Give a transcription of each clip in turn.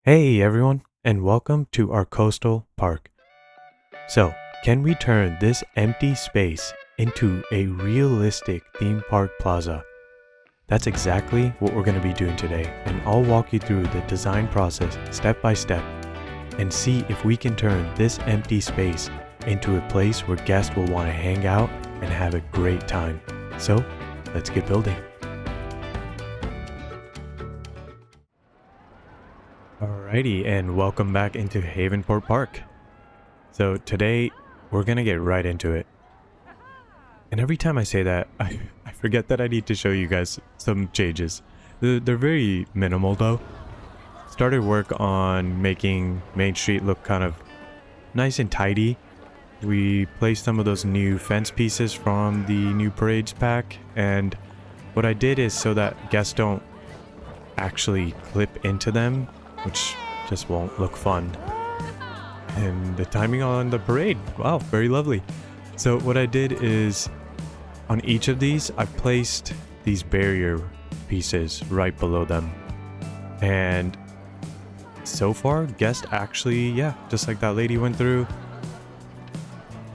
Hey everyone, and welcome to our coastal park. So, can we turn this empty space into a realistic theme park plaza? That's exactly what we're going to be doing today, and I'll walk you through the design process step by step and see if we can turn this empty space into a place where guests will want to hang out and have a great time. So, let's get building. Alrighty, and welcome back into Havenport Park. So today, we're gonna get right into it. And every time I say that, I forget that I need to show you guys some changes. They're very minimal though. Started work on making Main Street look kind of nice and tidy. We placed some of those new fence pieces from the new parades pack, and what I did is so that guests don't actually clip into them, which just won't look fun. And the timing on the parade, wow, very lovely. So what I did is on each of these, I placed these barrier pieces right below them. And so far, guests actually, just like that lady went through.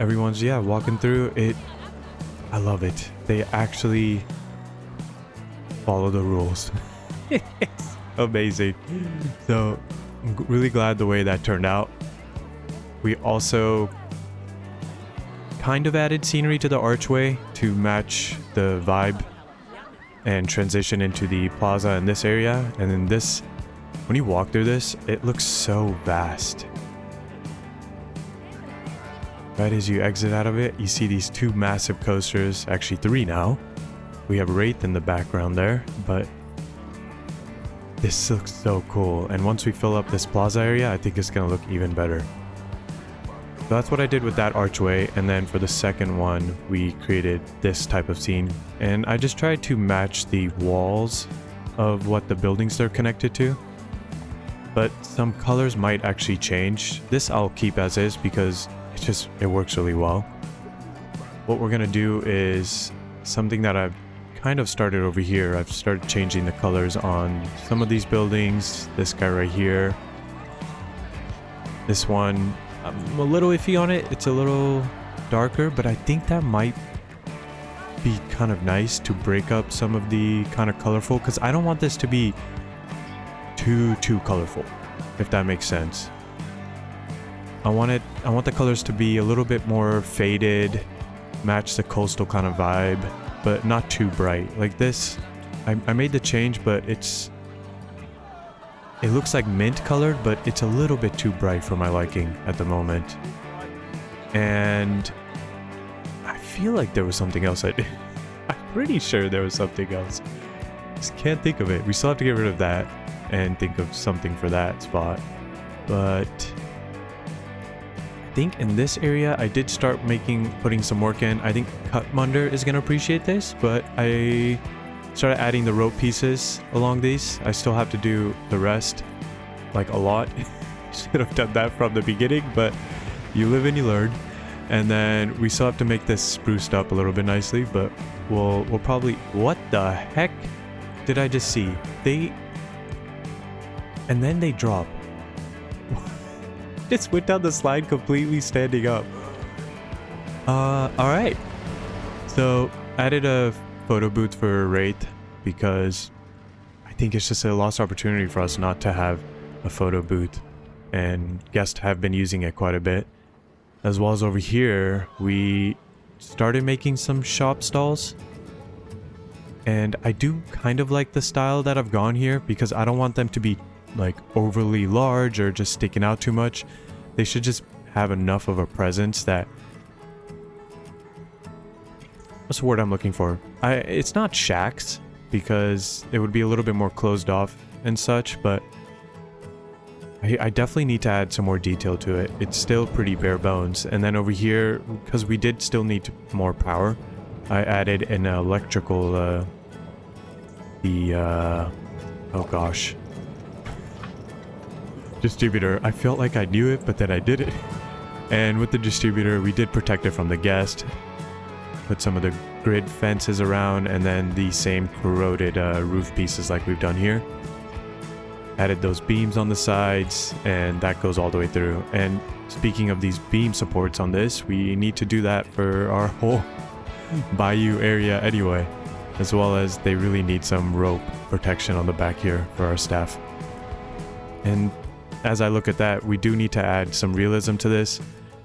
Everyone's, walking through it. I love it. They actually follow the rules. It's amazing. So I'm really glad the way that turned out. We also kind of added scenery to the archway to match the vibe and transition into the plaza in this area. And then this, when you walk through this, it looks so vast. Right as you exit out of it, you see these two massive coasters, actually three now. We have Wraith in the background there, but this looks so cool, and once we fill up this plaza area, I think it's going to look even better. So that's what I did with that archway, and then for the second one, we created this type of scene. And I just tried to match the walls of what the buildings they're connected to. But some colors might actually change. This I'll keep as is because it works really well. What we're going to do is something that I've kind of started over here. I've started changing the colors on some of these buildings. This guy right here. This one, I'm a little iffy on it. It's a little darker, but I think that might be kind of nice to break up some of the kind of colorful, because I don't want this to be too colorful, if that makes sense. I want the colors to be a little bit more faded, match the coastal kind of vibe, but not too bright. Like this, I made the change, but it looks like mint colored, but it's a little bit too bright for my liking at the moment. And I feel like there was something else I did. I'm pretty sure there was something else. Just can't think of it. We still have to get rid of that and think of something for that spot. But I think in this area I did start putting some work in. I think Cutmunder is going to appreciate this, but I started adding the rope pieces along these. I still have to do the rest, like a lot. Should have done that from the beginning, but you live and you learn. And then we still have to make this spruced up a little bit nicely, but we'll probably... What the heck did I just see? And then they drop. Just went down the slide completely standing up. Alright. So, added a photo booth for Wraith because I think it's just a lost opportunity for us not to have a photo booth, and guests have been using it quite a bit. As well as over here, we started making some shop stalls. And I do kind of like the style that I've gone here because I don't want them to be like overly large or just sticking out too much. They should just have enough of a presence that... What's the word I'm looking for? It's not shacks, because it would be a little bit more closed off and such, but I definitely need to add some more detail to it. It's still pretty bare bones. And then over here, because we did still need more power, I added an electrical oh gosh, distributor. I felt like I knew it, but then I didn't. And with the distributor, we did protect it from the guest. Put some of the grid fences around, and then the same corroded roof pieces like we've done here. added those beams on the sides, and that goes all the way through. And speaking of these beam supports on this, we need to do that for our whole bayou area anyway, as well as they really need some rope protection on the back here for our staff. And as I look at that, we do need to add some realism to this.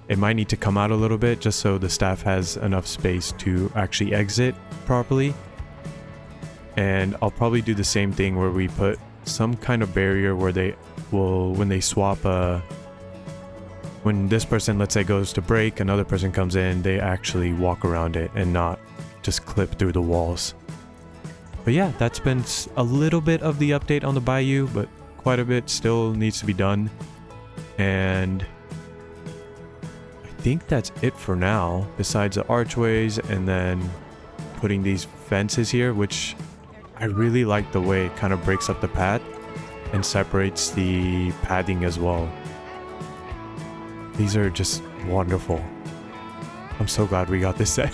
It might need to come out a little bit just so the staff has enough space to actually exit properly. And I'll probably do the same thing where we put some kind of barrier where they will, when they swap, when this person, let's say, goes to break, another person comes in, they actually walk around it and not just clip through the walls. But yeah, that's been a little bit of the update on the bayou, but quite a bit still needs to be done. And I think that's it for now, besides the archways and then putting these fences here, which I really like the way it kind of breaks up the path and separates the padding as well. These are just wonderful. I'm so glad we got this set.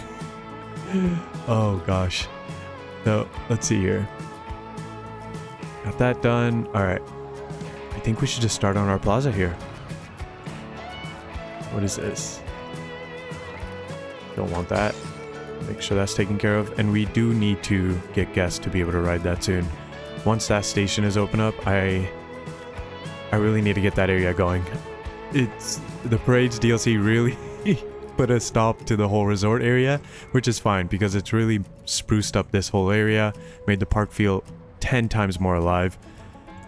Oh gosh. So let's see here. Got that done. All right. I think we should just start on our plaza here. What is this? Don't want that. Make sure that's taken care of. And we do need to get guests to be able to ride that soon. Once that station is open up, I really need to get that area going. It's the Parades DLC really put a stop to the whole resort area, which is fine because it's really spruced up this whole area, made the park feel 10 times more alive.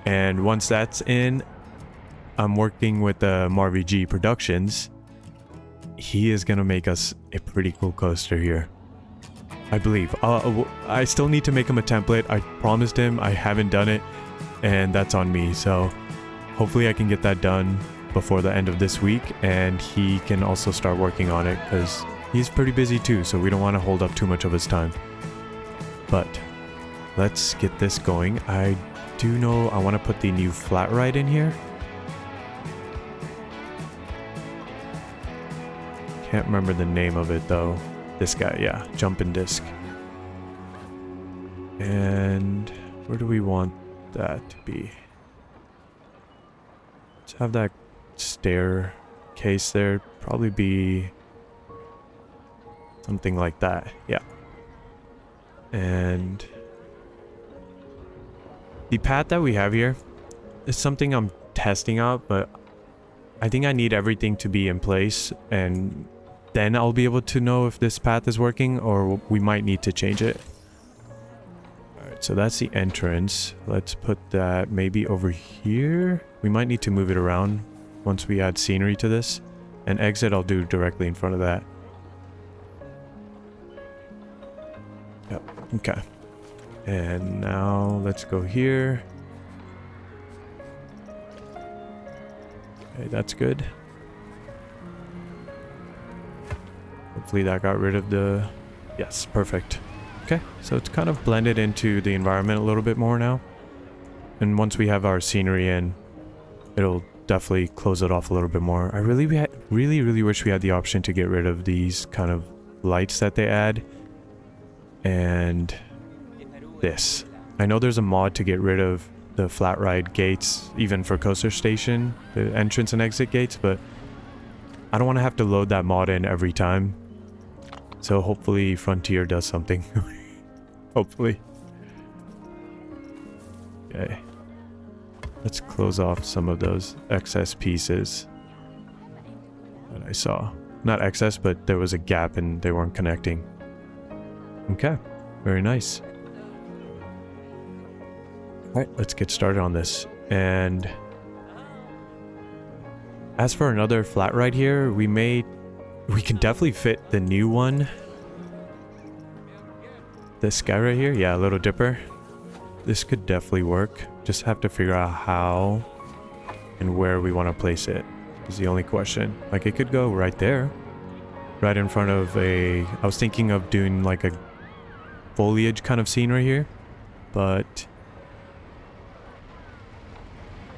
And once that's in, I'm working with the MarVG Productions. He is gonna make us a pretty cool coaster here, I believe. I still need to make him a template. I promised him. I haven't done it, and that's on me. So hopefully I can get that done before the end of this week, and he can also start working on it because he's pretty busy too, so we don't want to hold up too much of his time. But let's get this going. I do know I want to put the new flat ride in here. Can't remember the name of it though. This guy, yeah, Jumpin disc. And where do we want that to be? Let's have that staircase there. Probably be something like that. Yeah. And the path that we have here is something I'm testing out, but I think I need everything to be in place, and then I'll be able to know if this path is working, or we might need to change it. Alright, so that's the entrance. Let's put that maybe over here. We might need to move it around once we add scenery to this. And exit I'll do directly in front of that. Yep, okay. And now let's go here. Okay, that's good. Hopefully that got rid of the... Yes, perfect. Okay, so it's kind of blended into the environment a little bit more now. And once we have our scenery in, it'll definitely close it off a little bit more. I really wish we had the option to get rid of these kind of lights that they add. And this. I know there's a mod to get rid of the flat ride gates, even for Coaster Station, the entrance and exit gates, but I don't want to have to load that mod in every time. So hopefully Frontier does something. Hopefully. Okay. Let's close off some of those excess pieces that I saw. Not excess, but there was a gap and they weren't connecting. Okay. Very nice. Alright, let's get started on this. And as for another flat ride here, we can definitely fit the new one. This guy right here, yeah, Little Dipper. This could definitely work. Just have to figure out how and where we want to place it is the only question. Like, it could go right there, right in front of I was thinking of doing like a foliage kind of scene right here, but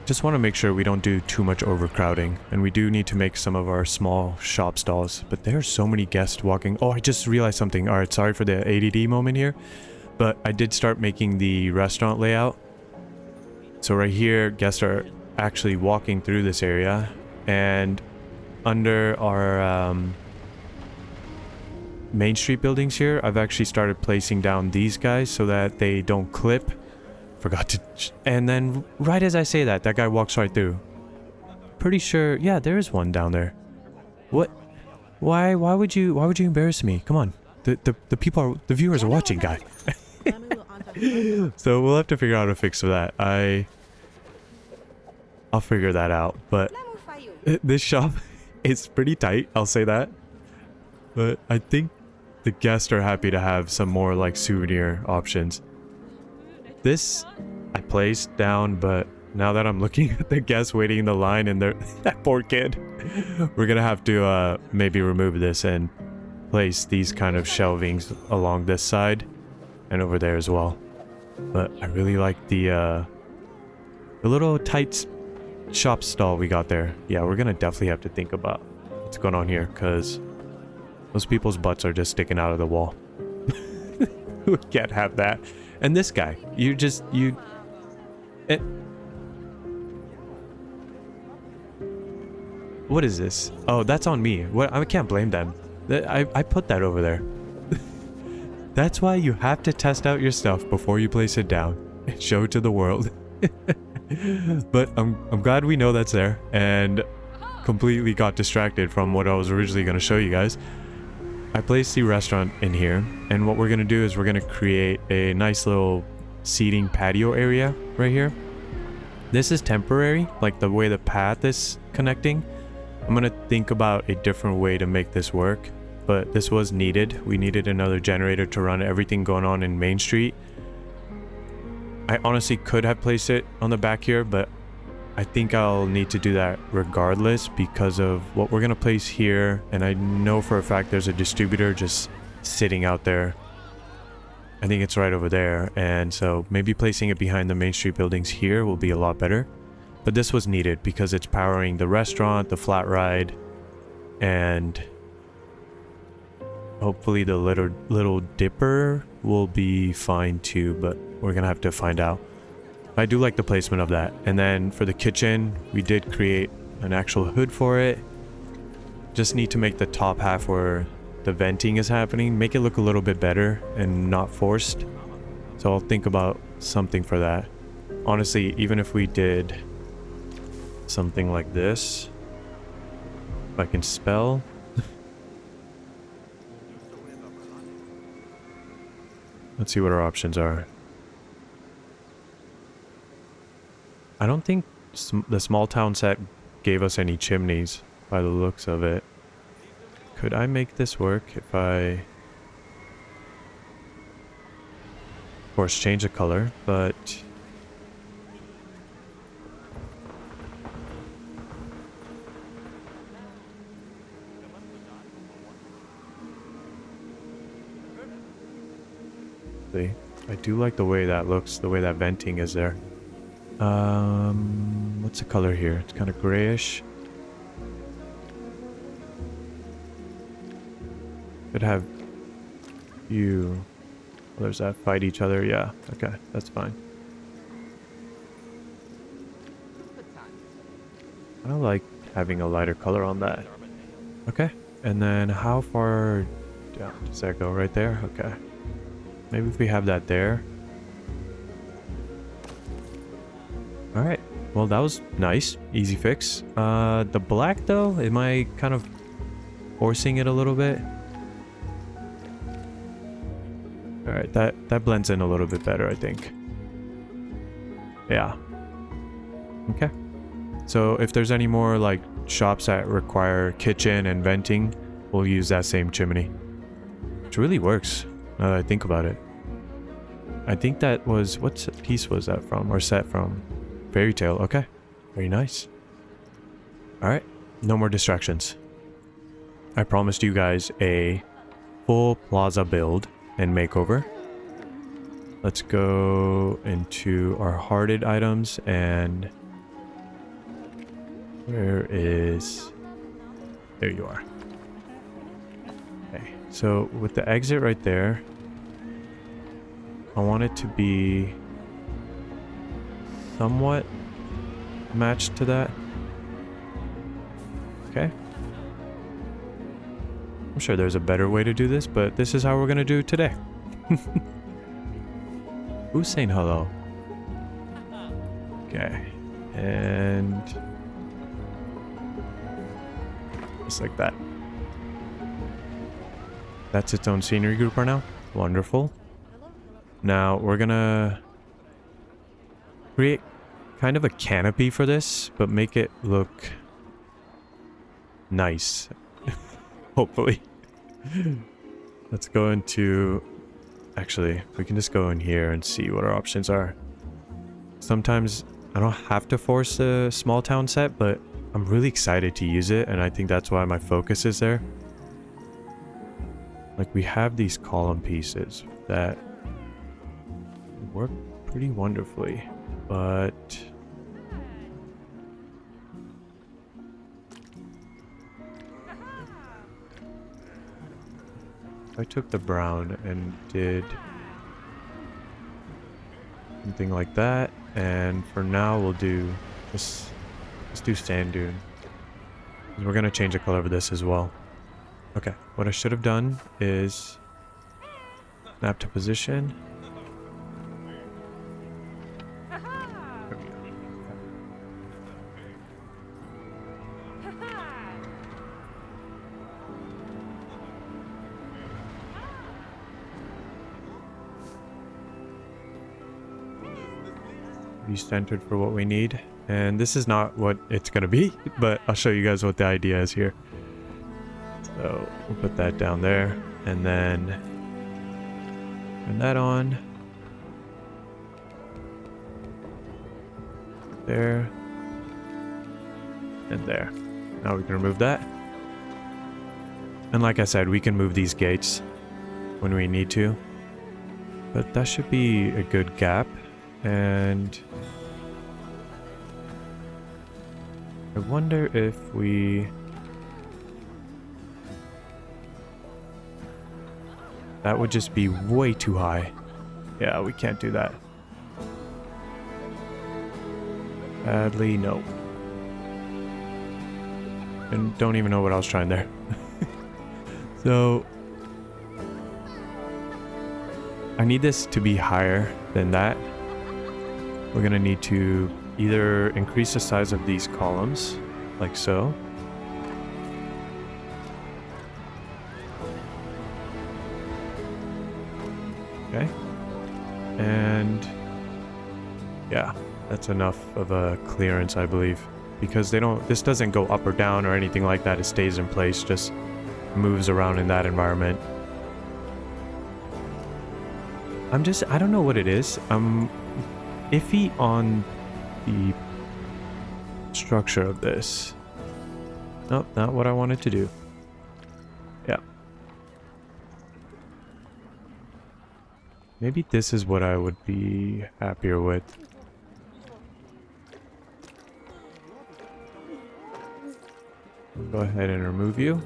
just want to make sure we don't do too much overcrowding, and we do need to make some of our small shop stalls. But there are so many guests walking. Oh, I just realized something. All right, sorry for the ADD moment here, but I did start making the restaurant layout. So right here, guests are actually walking through this area, and under our Main Street buildings here, I've actually started placing down these guys so that they don't clip. Forgot to... And then right as I say that, that guy walks right through. Pretty sure... Yeah, there is one down there. What? Why would you embarrass me? Come on. The people are... The viewers are watching, guy. So we'll have to figure out how to fix that. I'll figure that out. But this shop is pretty tight, I'll say that. But I think the guests are happy to have some more like souvenir options. This I placed down, but now that I'm looking at the guests waiting in the line and that poor kid, we're gonna have to maybe remove this and place these kind of shelvings along this side and over there as well. But I really like the little tight shop stall we got there. Yeah, we're gonna definitely have to think about what's going on here, because those people's butts are just sticking out of the wall. We can't have that. And this guy, what is this? Oh, that's on me. What? I can't blame them. I put that over there. That's why you have to test out your stuff before you place it down and show it to the world. But I'm glad we know that's there, and completely got distracted from what I was originally going to show you guys. I placed the restaurant in here, and what we're going to do is we're going to create a nice little seating patio area right here. This is temporary, like the way the path is connecting. I'm going to think about a different way to make this work, but this was needed. We needed another generator to run everything going on in Main Street. I honestly could have placed it on the back here, but I think I'll need to do that regardless because of what we're going to place here. And I know for a fact there's a distributor just sitting out there. I think it's right over there. And so maybe placing it behind the Main Street buildings here will be a lot better. But this was needed because it's powering the restaurant, the flat ride, and hopefully the little dipper will be fine too, but we're going to have to find out. I do like the placement of that. And then for the kitchen, we did create an actual hood for it. Just need to make the top half where the venting is happening, make it look a little bit better and not forced. So I'll think about something for that. Honestly, even if we did something like this, if I can spell. Let's see what our options are. I don't think the small town set gave us any chimneys by the looks of it. Could I make this work if I... Of course, change the color, but... See, I do like the way that looks, the way that venting is there. What's the color here? It's kind of grayish. Could have you others that fight each other. Yeah, okay, that's fine. I like having a lighter color on that. Okay, and then how far down does that go? Right there? Okay. Maybe if we have that there. Alright, well that was nice. Easy fix. The black though, am I kind of forcing it a little bit? Alright, that blends in a little bit better, I think. Yeah. Okay. So if there's any more like shops that require kitchen and venting, we'll use that same chimney. Which really works, now that I think about it. I think that was, what piece was that from, or set from? Fairy Tale. Okay, very nice. All right, no more distractions. I promised you guys a full plaza build and makeover. Let's go into our hearted items, and where is, there you are. Okay, so with the exit right there, I want it to be somewhat matched to that. Okay. I'm sure there's a better way to do this, but this is how we're gonna do it today. Who's saying hello? Okay. And just like that. That's its own scenery group right now. Wonderful. Now we're gonna create kind of a canopy for this, but make it look nice. Hopefully. Let's go into... Actually, we can just go in here and see what our options are. Sometimes I don't have to force a small town set, but I'm really excited to use it, and I think that's why my focus is there. Like, we have these column pieces that work pretty wonderfully, but... I took the brown and did something like that, and for now we'll do let's do sand dune. We're gonna change the color of this as well. Okay, what I should have done is snap to position. Be centered for what we need, and this is not what it's gonna be, but I'll show you guys what the idea is here. So we'll put that down there, and then turn that on there and there. Now we can remove that, and like I said, we can move these gates when we need to, but that should be a good gap. And I wonder if we... That would just be way too high. Yeah, we can't do that. Sadly, no. And don't even know what I was trying there. So... I need this to be higher than that. We're gonna need to either increase the size of these columns, like so. Okay. And yeah, that's enough of a clearance, I believe. Because this doesn't go up or down or anything like that. It stays in place, just moves around in that environment. I don't know what it is. I'm iffy on the structure of this. Nope, not what I wanted to do. Yeah. Maybe this is what I would be happier with. Go ahead and remove you.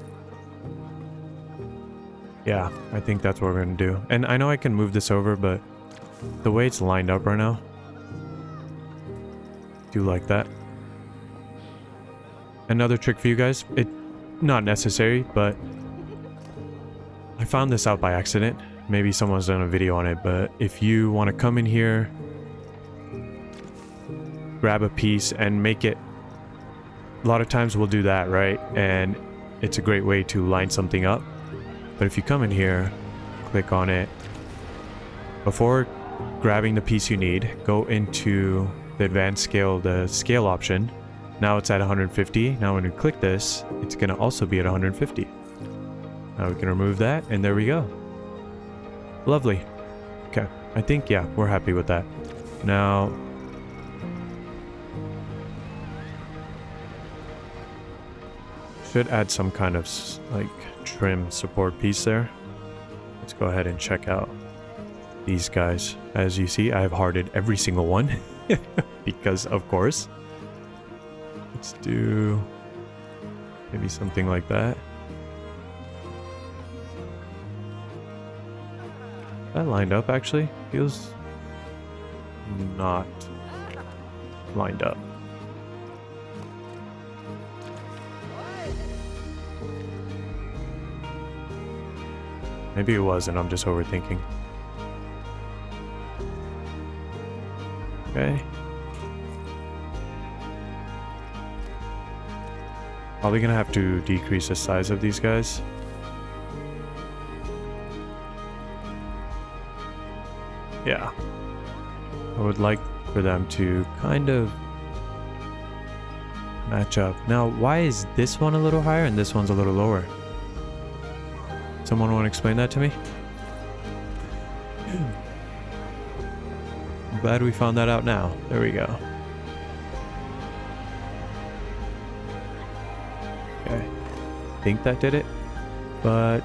Yeah, I think that's what we're gonna do. And I know I can move this over, but the way it's lined up right now, do like that. Another trick for you guys, not necessary, but I found this out by accident. Maybe someone's done a video on it, but if you want to come in here, grab a piece and make it, a lot of times we'll do that, right? And it's a great way to line something up. But if you come in here, click on it, before grabbing the piece you need, go into the advanced scale, the scale option. Now it's at 150. Now when you click this, it's going to also be at 150. Now we can remove that, and there we go. Lovely. Okay, I think, yeah, we're happy with that. Now, should add some kind of like trim support piece there. Let's go ahead and check out these guys. As you see, I have hearted every single one because of course. Let's do maybe something like that. That lined up actually feels not. lined up. Maybe it was and I'm just overthinking. Okay. Probably gonna have to decrease the size of these guys. Yeah. I would like for them to kind of match up. Now, why is this one a little higher and this one's a little lower? Someone want to explain that to me? I'm glad we found that out now. There we go. Okay. I think that did it. But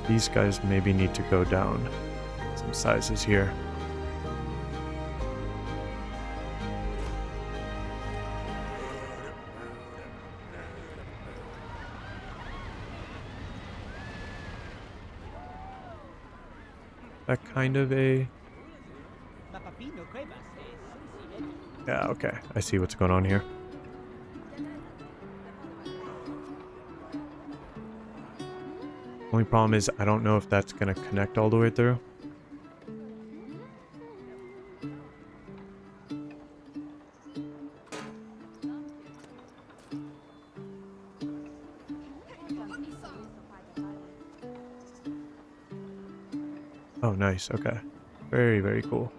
these guys maybe need to go down some sizes here. That kind of a... Yeah, okay. I see what's going on here. Only problem is I don't know if that's going to connect all the way through. Oh, nice. Okay. Very, very cool.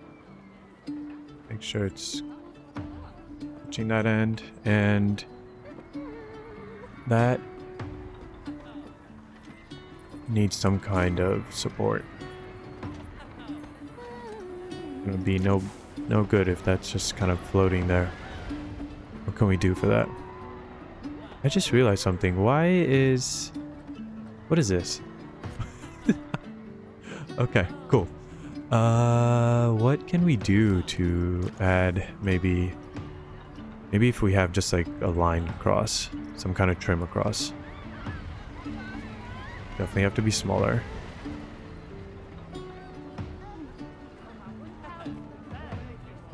Make sure it's touching that end, and that needs some kind of support. Gonna be no good if that's just kind of floating there. What can we do for that? I just realized something. Why is... What is this? Okay, cool. What can we do to add maybe if we have just like a line across, some kind of trim across. Definitely have to be smaller.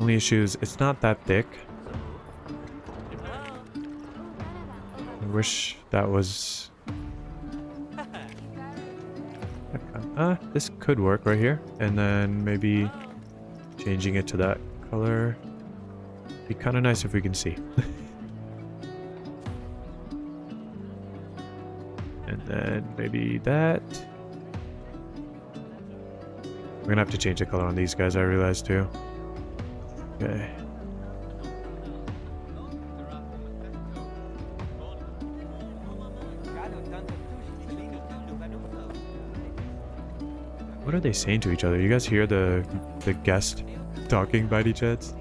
Only issue is it's not that thick. I wish that was... this could work right here. And then maybe changing it to that color. Be kind of nice if we can see. And then maybe that. We're gonna have to change the color on these guys, I realized too. Okay. What are they saying to each other? You guys hear the guest talking by any chance?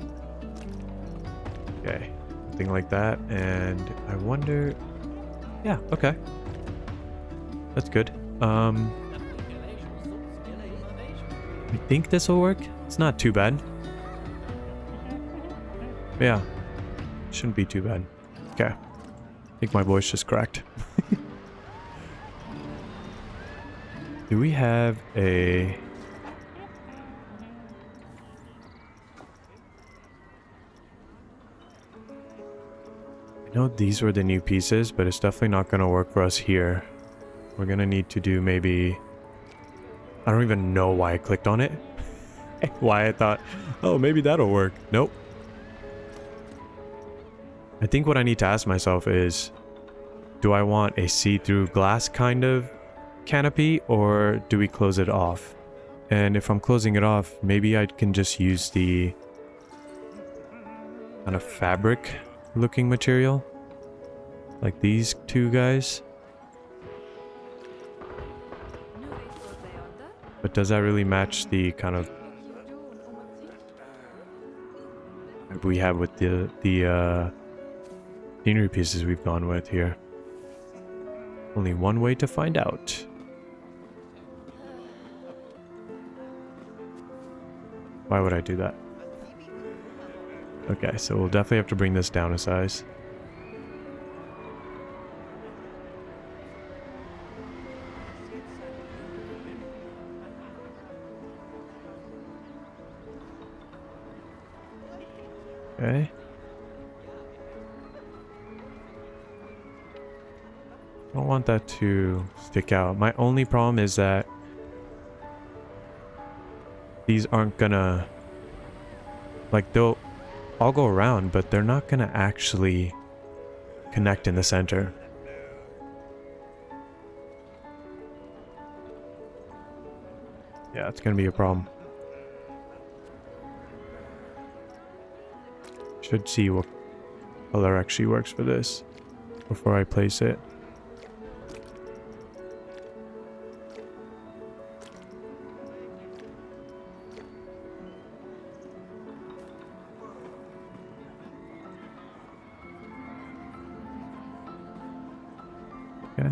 Okay, something like that. And I wonder... Yeah, okay. That's good. I think this will work. It's not too bad. Yeah, shouldn't be too bad. Okay. I think my voice just cracked. Do we have a... I know these were the new pieces, but it's definitely not going to work for us here. We're going to need to do maybe... I don't even know why I clicked on it. Why I thought, oh, maybe that'll work. Nope. I think what I need to ask myself is, do I want a see-through glass kind of canopy, or do we close it off? And if I'm closing it off, maybe I can just use the kind of fabric looking material, like these two guys. But does that really match the kind of we have with the scenery pieces we've gone with here? Only one way to find out. Why would I do that? Okay, so we'll definitely have to bring this down a size. Okay. I don't want that to stick out. My only problem is that these aren't gonna, like, they'll all go around, but they're not gonna actually connect in the center. Yeah, it's gonna be a problem. Should see what color actually works for this before I place it. Okay.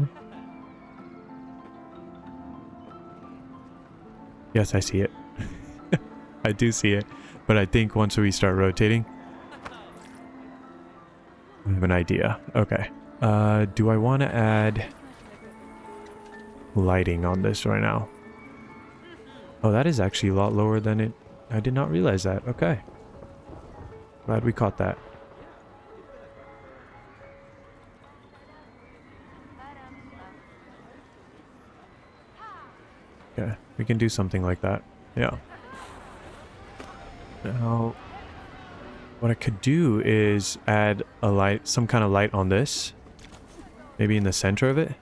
Yes, I see it. I do see it, but I think once we start rotating, I have an idea. Okay. Do I want to add lighting on this right now? Oh, that is actually a lot lower than it. I did not realize that. Okay. Glad we caught that. Okay, we can do something like that. Yeah. Now, what I could do is add a light, some kind of light on this. Maybe in the center of it.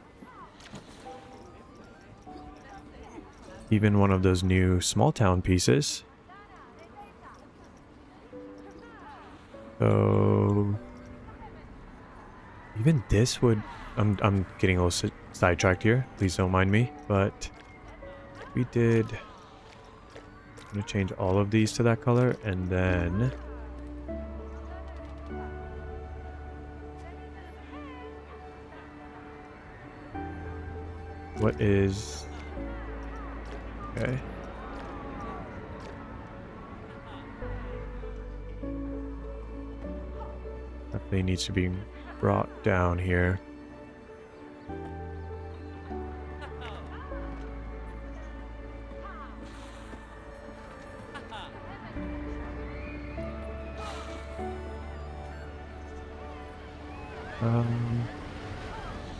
Even one of those new small town pieces. So even this would, I'm getting a little sidetracked here. Please don't mind me, but we did, I'm gonna change all of these to that color, and then what is, okay. Definitely needs to be brought down here.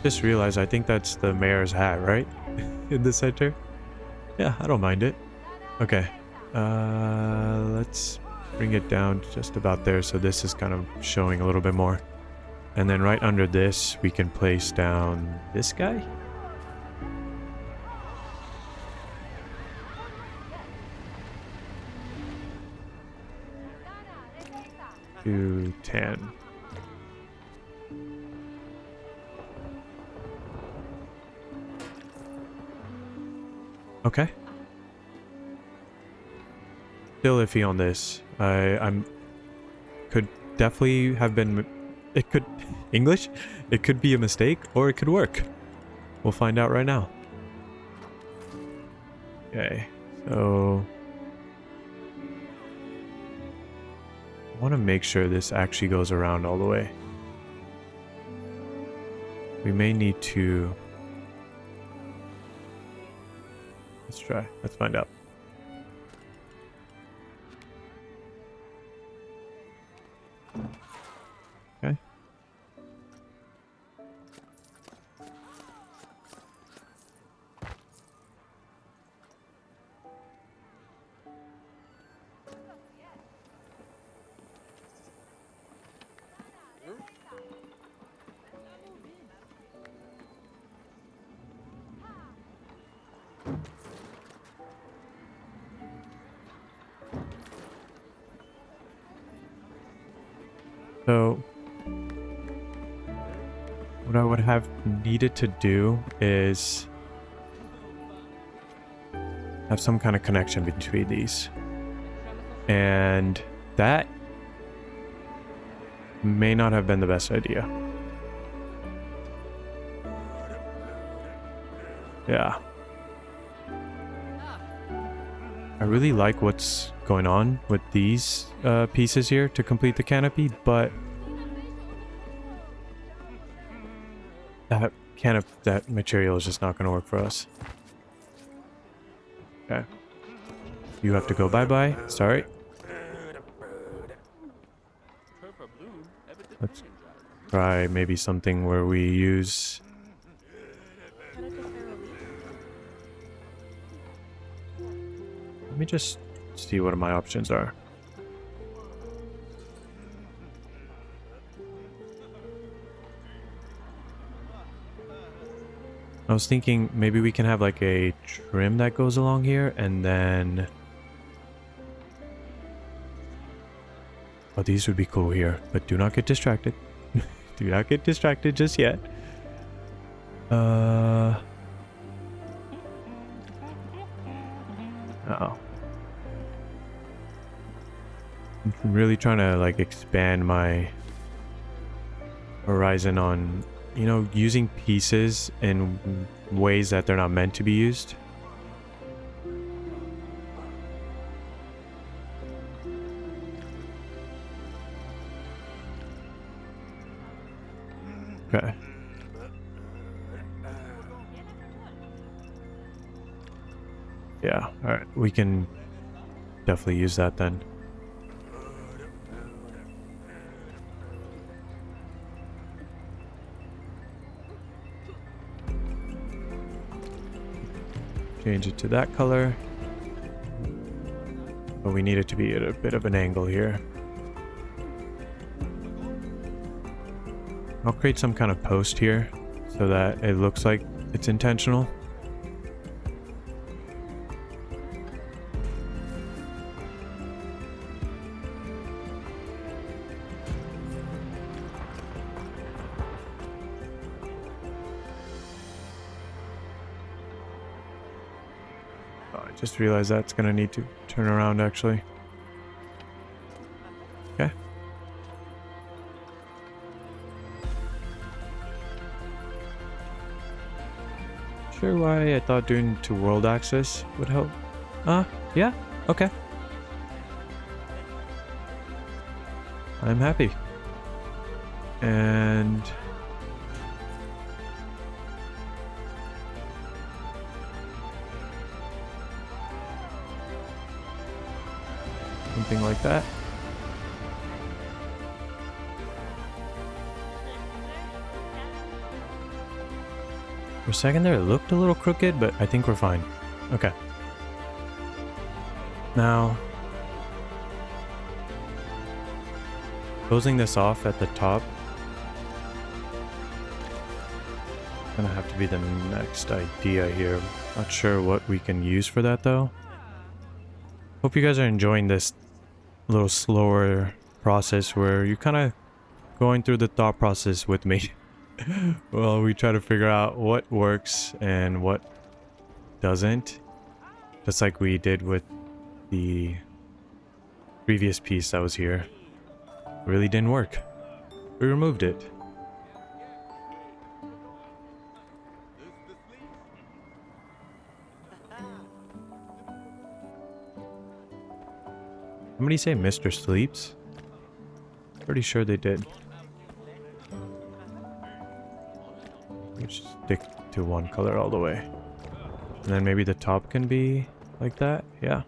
Just realized I think that's the mayor's hat, right? In the center. Yeah, I don't mind it. Okay. Let's bring it down to just about there, so this is kind of showing a little bit more. And then right under this, we can place down this guy. To 10. Okay. Still iffy on this. I'm could definitely have been, it could English, it could be a mistake or it could work. We'll find out right now. Okay, so I want to make sure this actually goes around all the way. We may need to, let's try, let's find out. Okay. So what I would have needed to do is have some kind of connection between these. And that may not have been the best idea. Yeah. I really like what's going on with these pieces here to complete the canopy, but that material is just not going to work for us. Okay. You have to go bye-bye. Sorry. Let's try maybe something where we use... Let me just see what my options are. I was thinking maybe we can have like a trim that goes along here and then... Oh, these would be cool here, but do not get distracted. Do not get distracted just yet. Uh-oh. I'm really trying to like expand my horizon on, you know, using pieces in ways that they're not meant to be used. Okay. Yeah, alright. We can definitely use that then. Change it to that color. But we need it to be at a bit of an angle here. I'll create some kind of post here so that it looks like it's intentional. Oh, I just realized that's gonna need to turn around actually. Okay. Sure why I thought doing to world access would help. Yeah, okay. I'm happy. And something like that. For a second there, it looked a little crooked, but I think we're fine. Okay. Now, closing this off at the top, gonna have to be the next idea here. Not sure what we can use for that though. Hope you guys are enjoying this little slower process where you're kind of going through the thought process with me. Well, we try to figure out what works and what doesn't. Just like we did with the previous piece that was here. It really didn't work. We removed it. Somebody say Mr. Sleeps? Pretty sure they did. Let's stick to one color all the way. And then maybe the top can be like that? Yeah.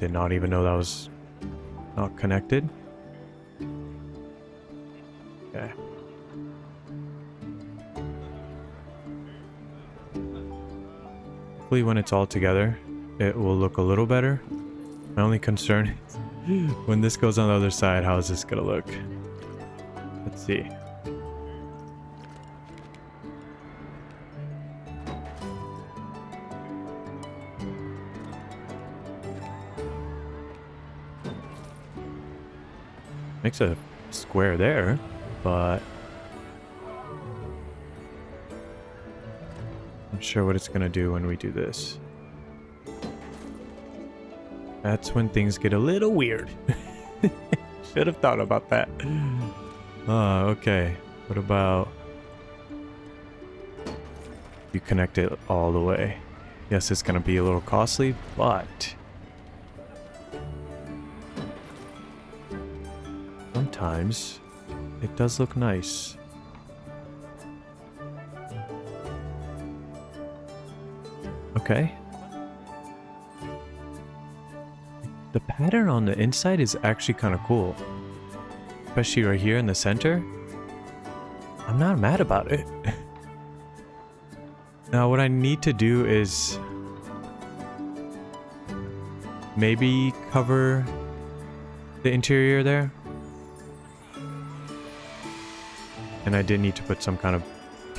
Did not even know that was not connected. Okay. Hopefully when it's all together, it will look a little better. My only concern is when this goes on the other side, how is this gonna look? Let's see. Makes a square there, but I'm not sure what it's gonna do when we do this. That's when things get a little weird. Should have thought about that. Okay. What about you connect it all the way? Yes, it's gonna be a little costly, but sometimes it does look nice. Okay. The pattern on the inside is actually kind of cool. especially right here in the center, I'm not mad about it. Now what I need to do is maybe cover the interior there. And I did need to put some kind of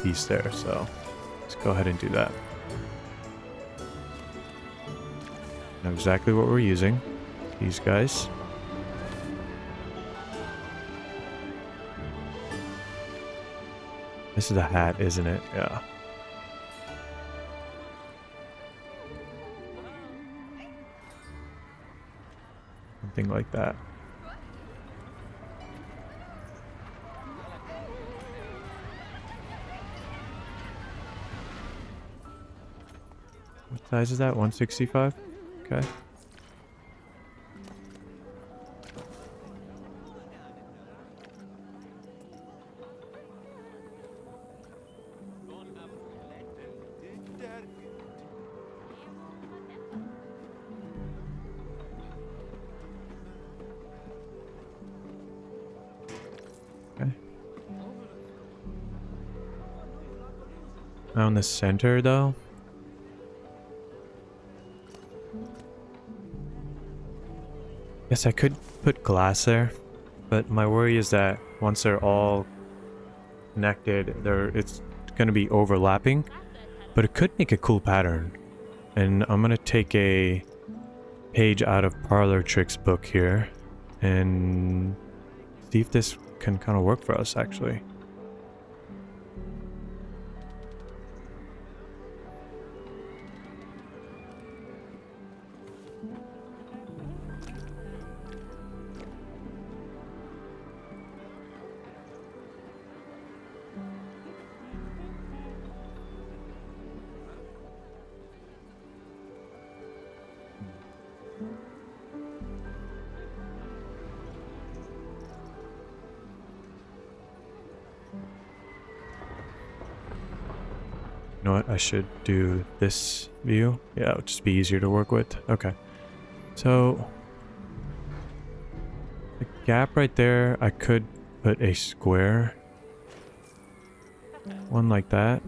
piece there, so let's go ahead and do that. Know exactly what we're using. These guys. This is a hat, isn't it? Yeah. Something like that. What size is that? 165? Okay. Okay. Around the center though. Yes, I could put glass there, but my worry is that once they're all connected, it's going to be overlapping, but it could make a cool pattern. And I'm going to take a page out of Parlor Tricks book here and see if this can kind of work for us actually. You know what? I should do this view. Yeah, it'll just be easier to work with. Okay. So the gap right there, I could put a square. One like that.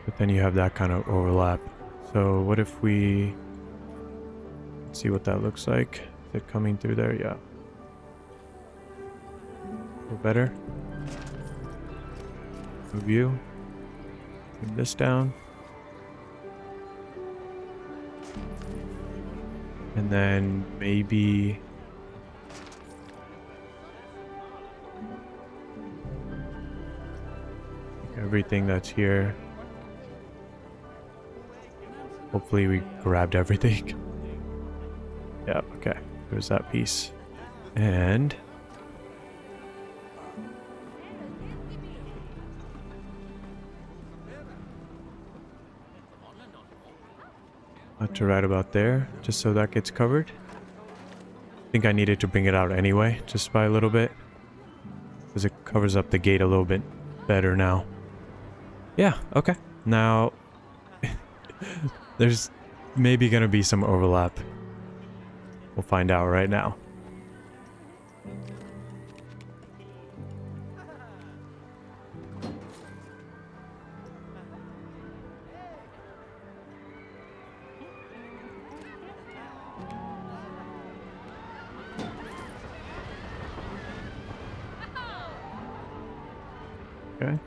But then you have that kind of overlap. So what if we... Let's see what that looks like. Is it coming through there? Yeah. A little better. Move you. Move this down. And then maybe... everything that's here. Hopefully we grabbed everything. Yeah, okay. There's that piece. And... Not to right about there, just so that gets covered. I think I needed to bring it out anyway, just by a little bit. Because it covers up the gate a little bit better now. Yeah, okay. Now... There's maybe gonna be some overlap. We'll find out right now. Okay.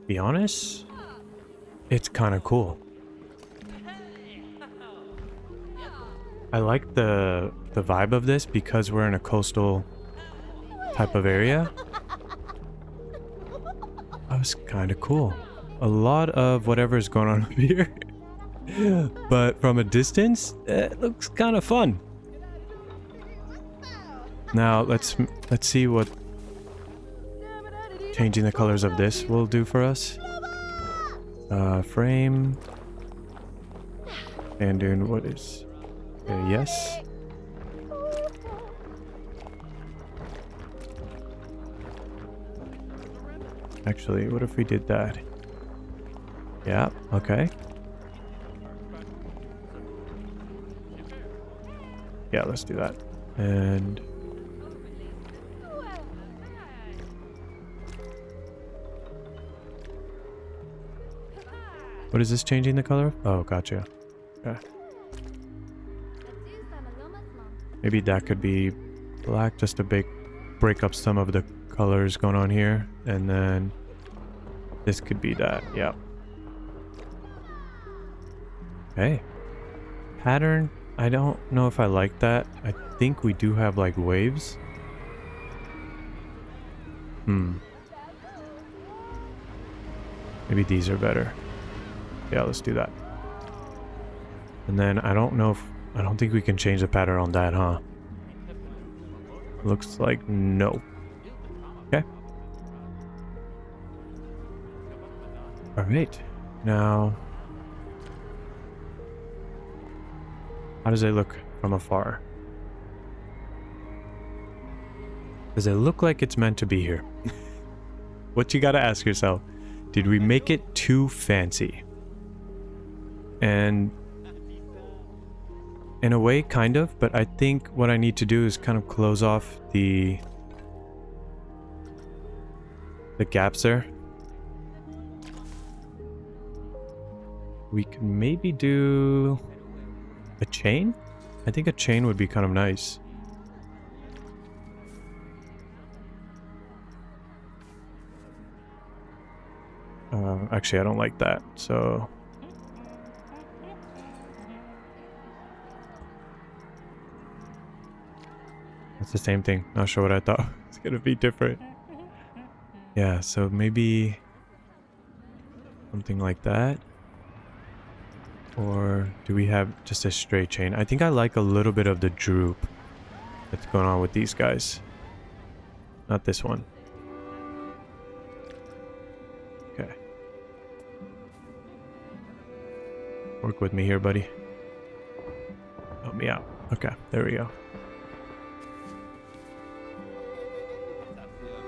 Be honest, it's kind of cool. I like the vibe of this because we're in a coastal type of area. was kind of cool. A lot of whatever is going on up here. But from a distance, it looks kind of fun. Now let's see what changing the colors of this will do for us. Frame. And doing what is... yes. Actually, what if we did that? Yeah, okay. Yeah, let's do that. And... what is this changing the color? Oh, gotcha. Okay. Maybe that could be black just to break up some of the colors going on here. And then this could be that. Yeah. Okay. Pattern. I don't know if I like that. I think we do have like waves. Maybe these are better. Yeah, let's do that. And then I don't know if... I don't think we can change the pattern on that, huh? Looks like no. Okay. Alright. Now... how does it look from afar? Does it look like it's meant to be here? What you gotta ask yourself. Did we make it too fancy? And... in a way, kind of, but I think what I need to do is kind of close off the gaps there. We can maybe do a chain? I think a chain would be kind of nice. Actually, I don't like that, so... it's the same thing. Not sure what I thought. It's gonna be different. Yeah, so maybe something like that. Or do we have just a straight chain? I think I like a little bit of the droop that's going on with these guys. Not this one. Okay. Work with me here, buddy. Help me out. Okay, there we go.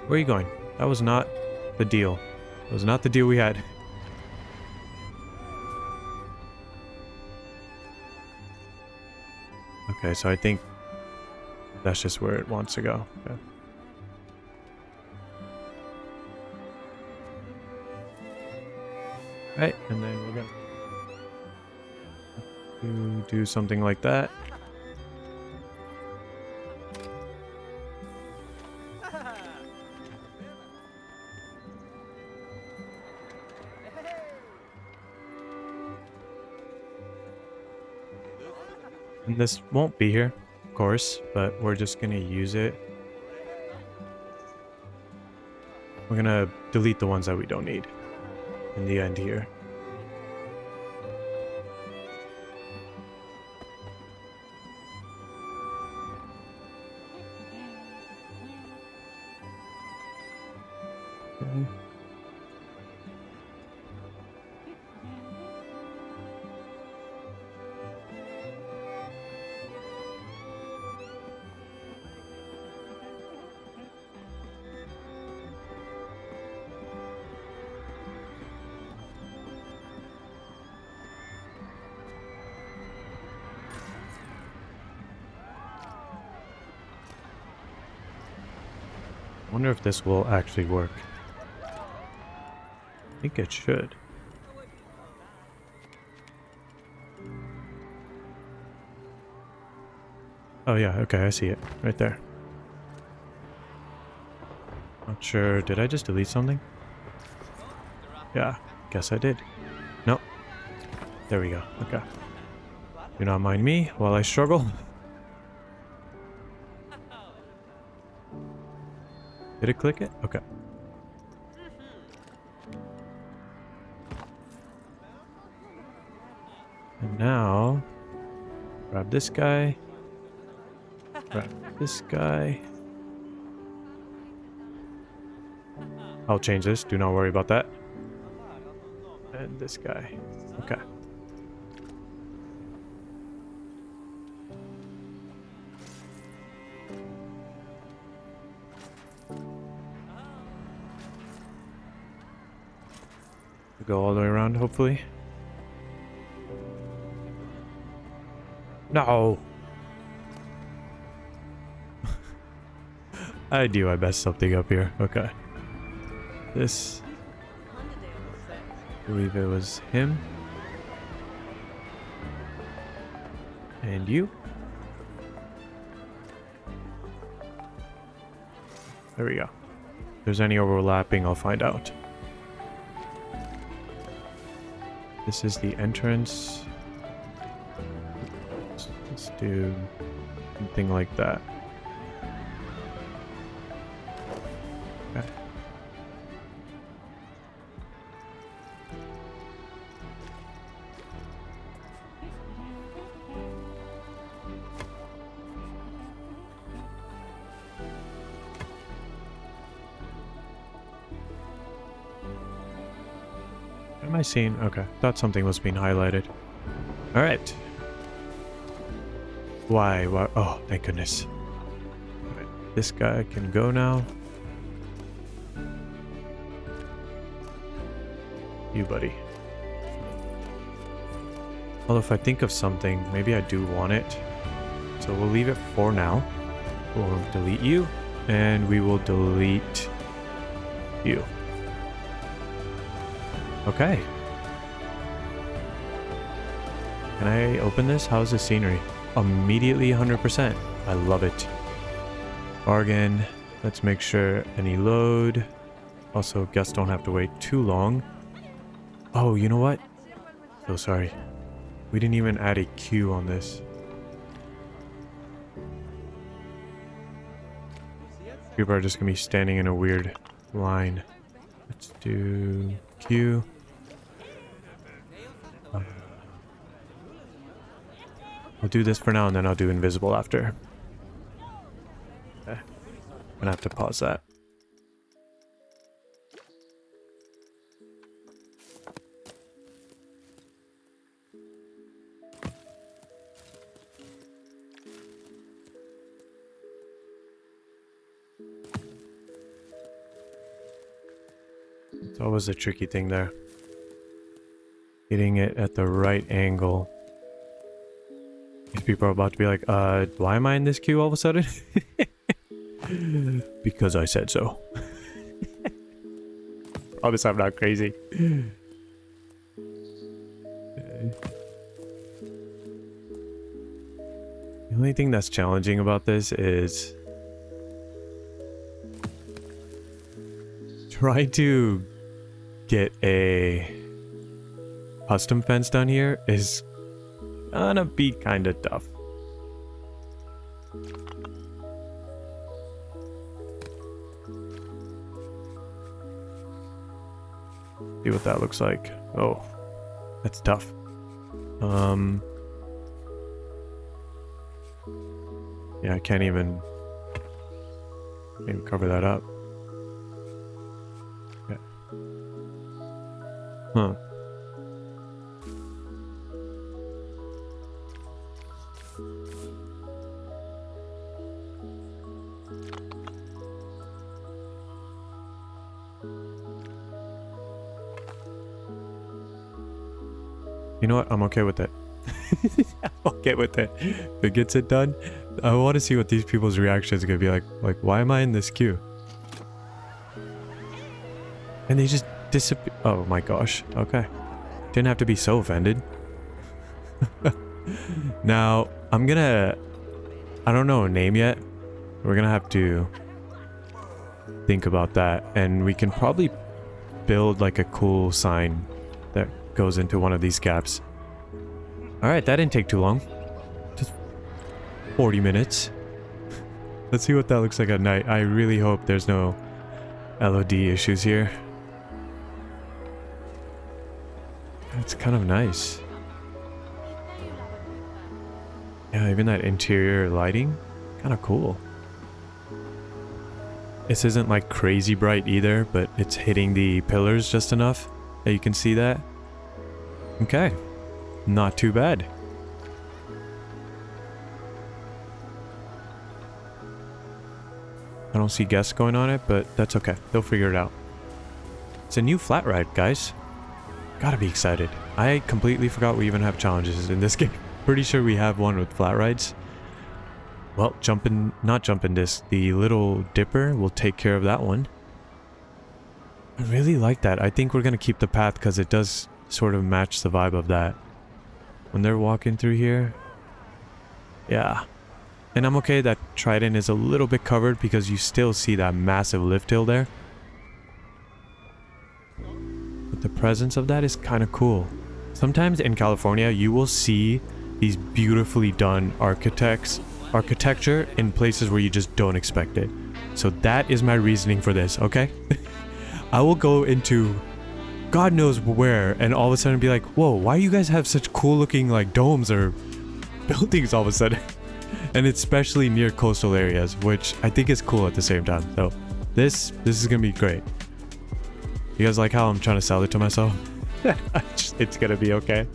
Where are you going? That was not the deal. That was not the deal we had. Okay, so I think that's just where it wants to go. Okay. Right, and then we're gonna do something like that. And this won't be here, of course, but we're just gonna use it. We're gonna delete the ones that we don't need in the end here. Okay. I wonder if this will actually work. I think it should. Oh yeah, okay, I see it. Right there. Not sure. Did I just delete something? Yeah, guess I did. Nope. There we go. Okay. Do not mind me while I struggle. Did it click it? Okay. And now, grab this guy. Grab this guy. I'll change this. Do not worry about that. And this guy. Okay. Go all the way around, hopefully. No! I do my best something up here. Okay. This... I believe it was him. And you. There we go. If there's any overlapping, I'll find out. This is the entrance. Let's do something like that. Okay. What am I seeing? Okay, thought something was being highlighted. All right. Why? Oh, thank goodness. All right, this guy can go now. You, buddy. Although if I think of something, maybe I do want it. So we'll leave it for now. We'll delete you, and we will delete you. Okay. Can I open this? How's the scenery? Immediately 100%. I love it. Bargain. Let's make sure any load. Also, guests don't have to wait too long. Oh, you know what? So sorry. We didn't even add a queue on this. People are just gonna be standing in a weird line. Let's do queue. I'll do this for now and then I'll do invisible after. Okay. I'm gonna have to pause that. It's always a tricky thing there. Getting it at the right angle. These people are about to be like, why am I in this queue all of a sudden? Because I said so. Promise I'm not crazy. Okay. The only thing that's challenging about this is trying to get a custom fence done here is gonna be kind of tough. See what that looks like. Oh, that's tough. Yeah, I can't even cover that up. Okay. Huh. You know what? I'm okay with it. I'm okay with it. If it gets it done, I want to see what these people's reactions are going to be like. Like, why am I in this queue? And they just disappear. Oh my gosh. Okay. Didn't have to be so offended. Now, I'm gonna... I don't know a name yet. We're gonna have to think about that. And we can probably build like a cool sign that goes into one of these gaps. Alright, that didn't take too long. Just 40 minutes. Let's see what that looks like at night. I really hope there's no LOD issues here. It's kind of nice. Yeah, even that interior lighting, kind of cool. This isn't like crazy bright either, but it's hitting the pillars just enough that you can see that. Okay, not too bad. I don't see guests going on it, but that's okay. They'll figure it out. It's a new flat ride, guys. Gotta be excited. I completely forgot we even have challenges in this game. Pretty sure we have one with flat rides. Well, not jumping disc, the little dipper will take care of that one. I really like that. I think we're gonna keep the path because it does sort of match the vibe of that. When they're walking through here. Yeah. And I'm okay that Trident is a little bit covered because you still see that massive lift hill there. But the presence of that is kind of cool. Sometimes in California, you will see these beautifully done architecture in places where you just don't expect it. So that is my reasoning for this, okay? I will go into God knows where and all of a sudden be like, whoa, why do you guys have such cool looking like domes or buildings all of a sudden? And it's especially near coastal areas, which I think is cool at the same time. So this is gonna be great. You guys like how I'm trying to sell it to myself? It's gonna be okay.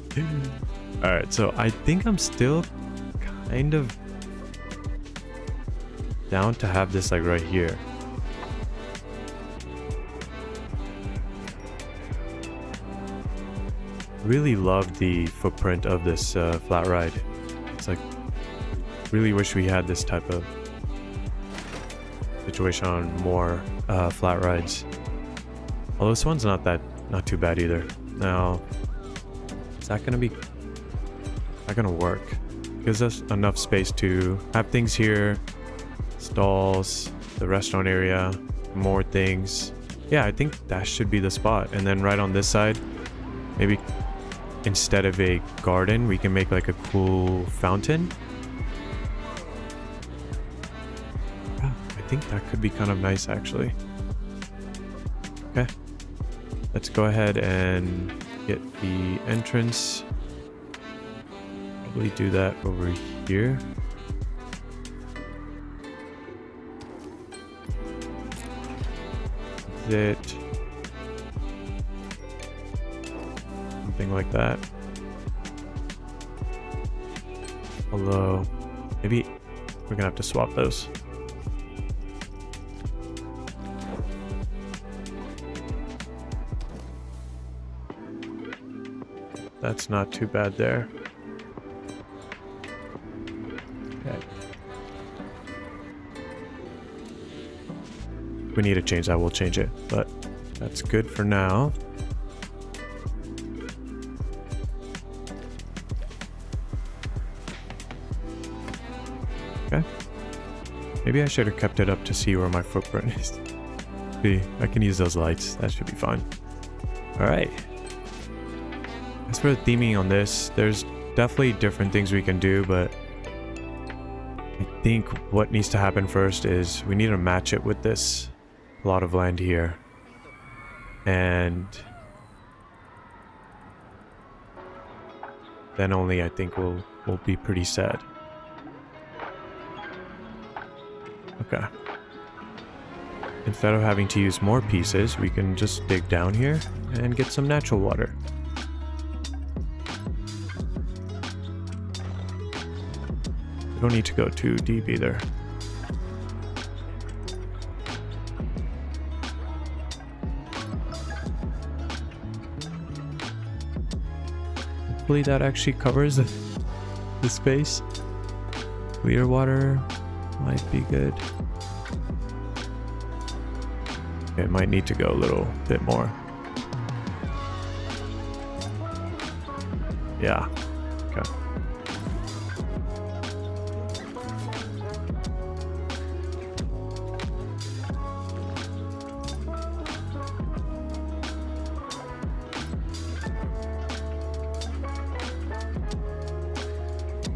Alright, so I think I'm still kind of down to have this like right here. Really love the footprint of this flat ride. It's like, really wish we had this type of situation on more flat rides. Although this one's not too bad either. Now, is that gonna work? Gives us enough space to have things here, stalls, the restaurant area, more things. Yeah, I think that should be the spot. And then right on this side, maybe instead of a garden, we can make like a cool fountain. Yeah, I think that could be kind of nice actually. Okay, let's go ahead and get the entrance. Probably do that over here. Exit. Something like that. Although, maybe we're gonna have to swap those. That's not too bad there. Okay. We need to change that, we'll change it, but that's good for now. Okay. Maybe I should have kept it up to see where my footprint is. See, I can use those lights, that should be fine. Alright. As for the theming on this, there's definitely different things we can do, but I think what needs to happen first is we need to match it with this plot of land here. And then only I think we'll be pretty sad. Okay. Instead of having to use more pieces, we can just dig down here and get some natural water. We don't need to go too deep either. Hopefully that actually covers the space. Clear water might be good. It might need to go a little bit more. Yeah. Okay.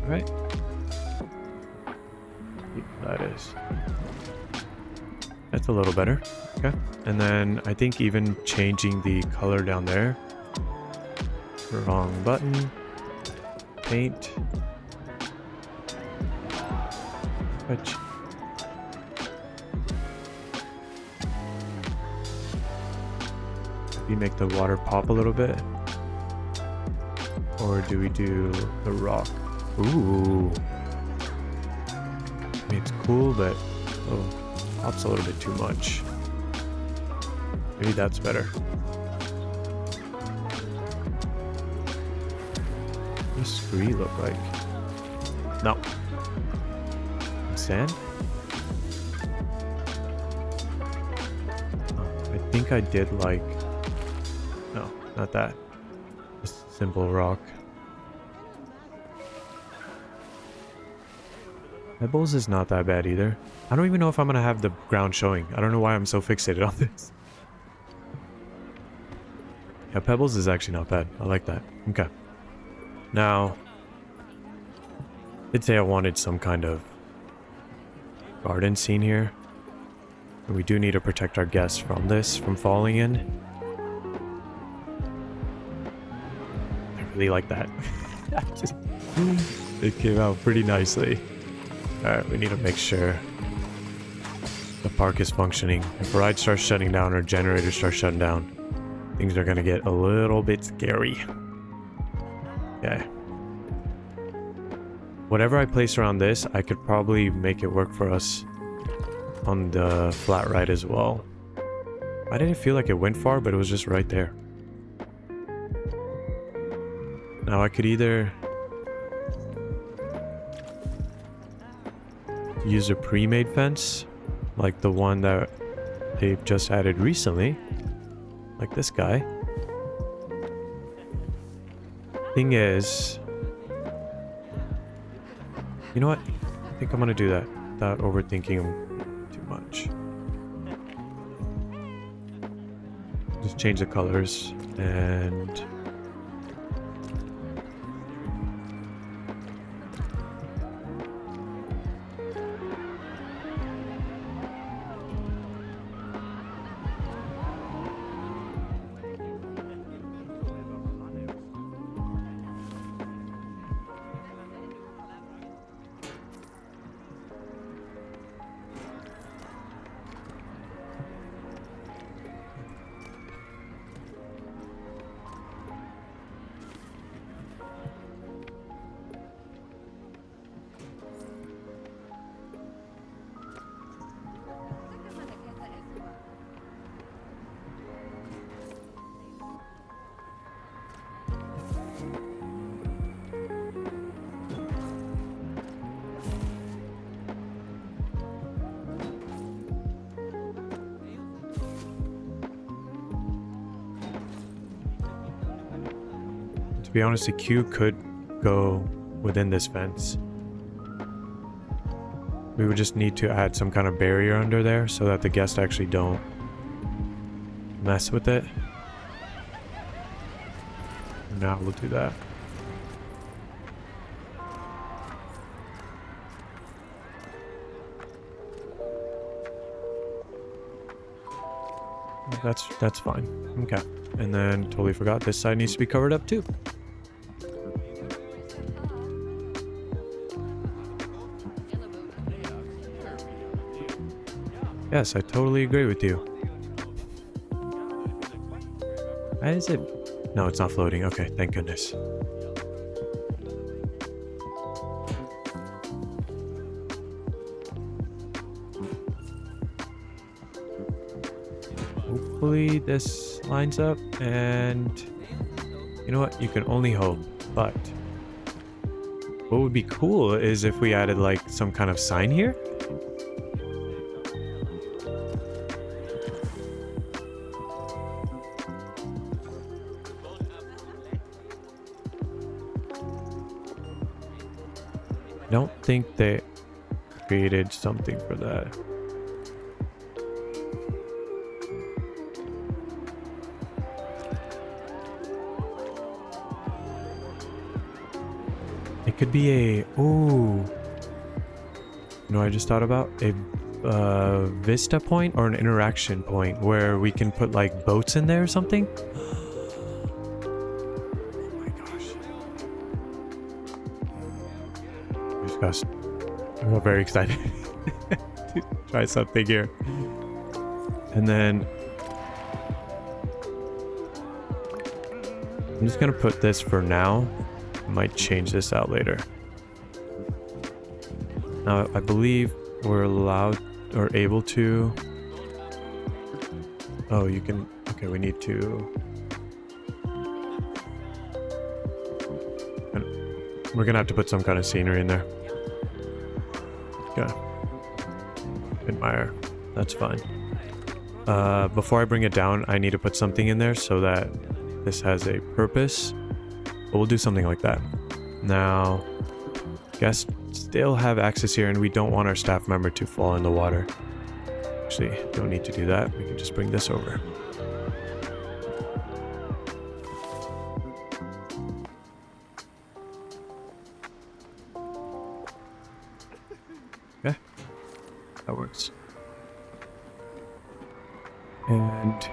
Right. That is. That's a little better. Okay. And then I think even changing the color down there. Wrong button. Paint. Fetch. Maybe make the water pop a little bit. Or do we do the rock? Ooh. I mean, it's cool, but pops a little bit too much. Maybe that's better. What does scree look like? No. Sand? Oh, I think I did like... No, not that. Just simple rock. Pebbles is not that bad either. I don't even know if I'm gonna have the ground showing. I don't know why I'm so fixated on this. Yeah, pebbles is actually not bad. I like that. Okay. Now, I'd say I wanted some kind of garden scene here. And we do need to protect our guests from this, from falling in. I really like that. It came out pretty nicely. Alright, we need to make sure the park is functioning. If a ride starts shutting down or generators start shutting down, things are gonna get a little bit scary. Okay. Whatever I place around this, I could probably make it work for us on the flat ride as well. I didn't feel like it went far, but it was just right there. Now I could either use a pre-made fence, like the one that they've just added recently, like this guy. Thing is, you know what? I think I'm gonna do that without overthinking too much. Just change the colors and to be honest, the queue could go within this fence. We would just need to add some kind of barrier under there so that the guests actually don't mess with it. Now we'll do that. That's fine. Okay. And then totally forgot this side needs to be covered up too. Yes, I totally agree with you. Why is it? No, it's not floating. Okay, thank goodness. Hopefully this lines up, and you know what? You can only hope, but what would be cool is if we added like some kind of sign here. I don't think they created something for that. It could be a... Ooh. You know what I just thought about? A vista point or an interaction point where we can put like boats in there or something? I'm very excited to try something here. And then I'm just gonna put this for now. I might change this out later. Now, I believe we're allowed or able to... Oh, you can... Okay, we need to... We're gonna have to put some kind of scenery in there. Okay. Admire. That's fine. Before I bring it down, I need to put something in there so that this has a purpose. But we'll do something like that. Now, guests still have access here, and we don't want our staff member to fall in the water. Actually, don't need to do that. We can just bring this over. Okay, that works. And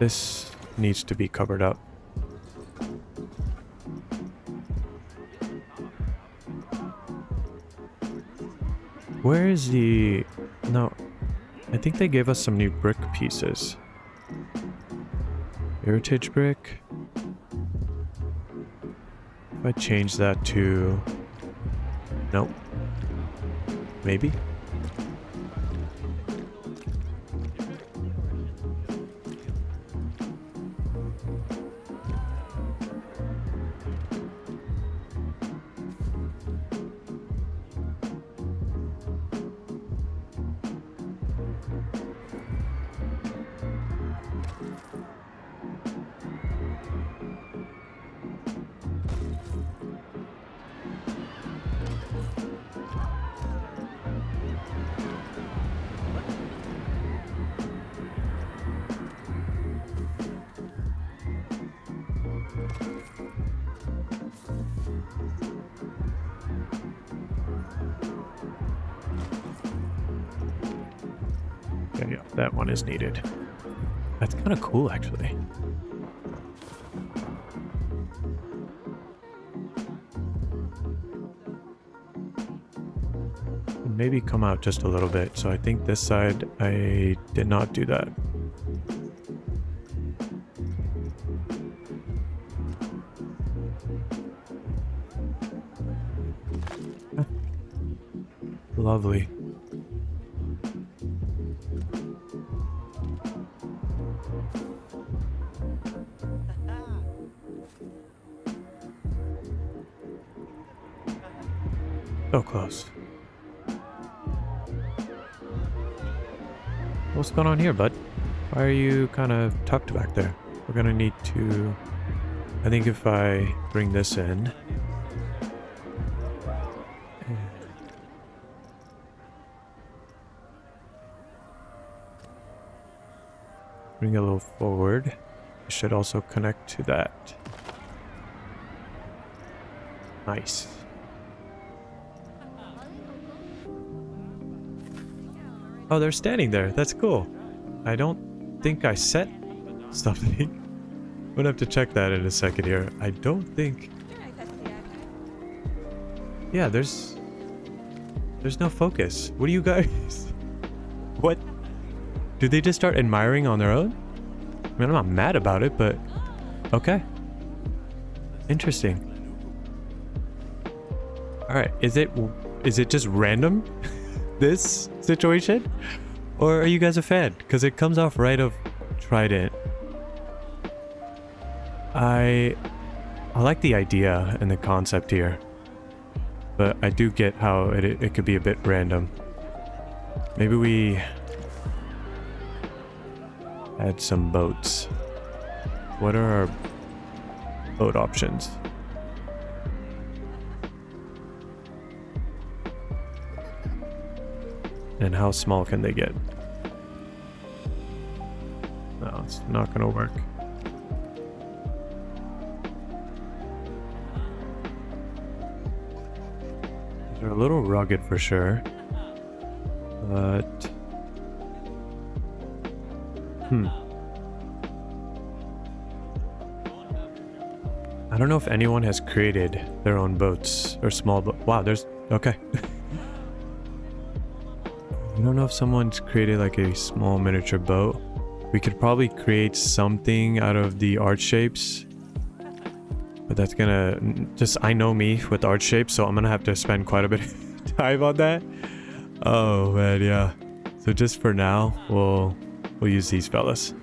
this needs to be covered up. Where is the... No, I think they gave us some new brick pieces. Heritage brick. If I change that to... Nope. Maybe? Yeah, that one is needed. That's kind of cool, actually. Maybe come out just a little bit. So I think this side, I did not do that. Lovely. So close. What's going on here, bud? Why are you kind of tucked back there? We're gonna need to... I think if I bring this in... Bring it a little forward. It should also connect to that. Nice. Oh, they're standing there. That's cool. I don't think I set something. I'm gonna have to check that in a second here. I don't think... Yeah, there's no focus. What do you guys... What? Did they just start admiring on their own? I mean, I'm not mad about it, but... Okay. Interesting. Alright, is it just random? This situation? Or are you guys a fan? Because it comes off right of Trident. I like the idea and the concept here. But I do get how it could be a bit random. Maybe we add some boats. What are our boat options? And how small can they get? No, it's not gonna work. They're a little rugged for sure. But... I don't know if anyone has created their own boats or small boat. Wow, there's... Okay. don't know if someone's created like a small miniature boat. We could probably create something out of the art shapes. But that's gonna just, I know me with art shapes, so I'm gonna have to spend quite a bit of time on that. Oh man, yeah. So just for now, we'll use these fellas.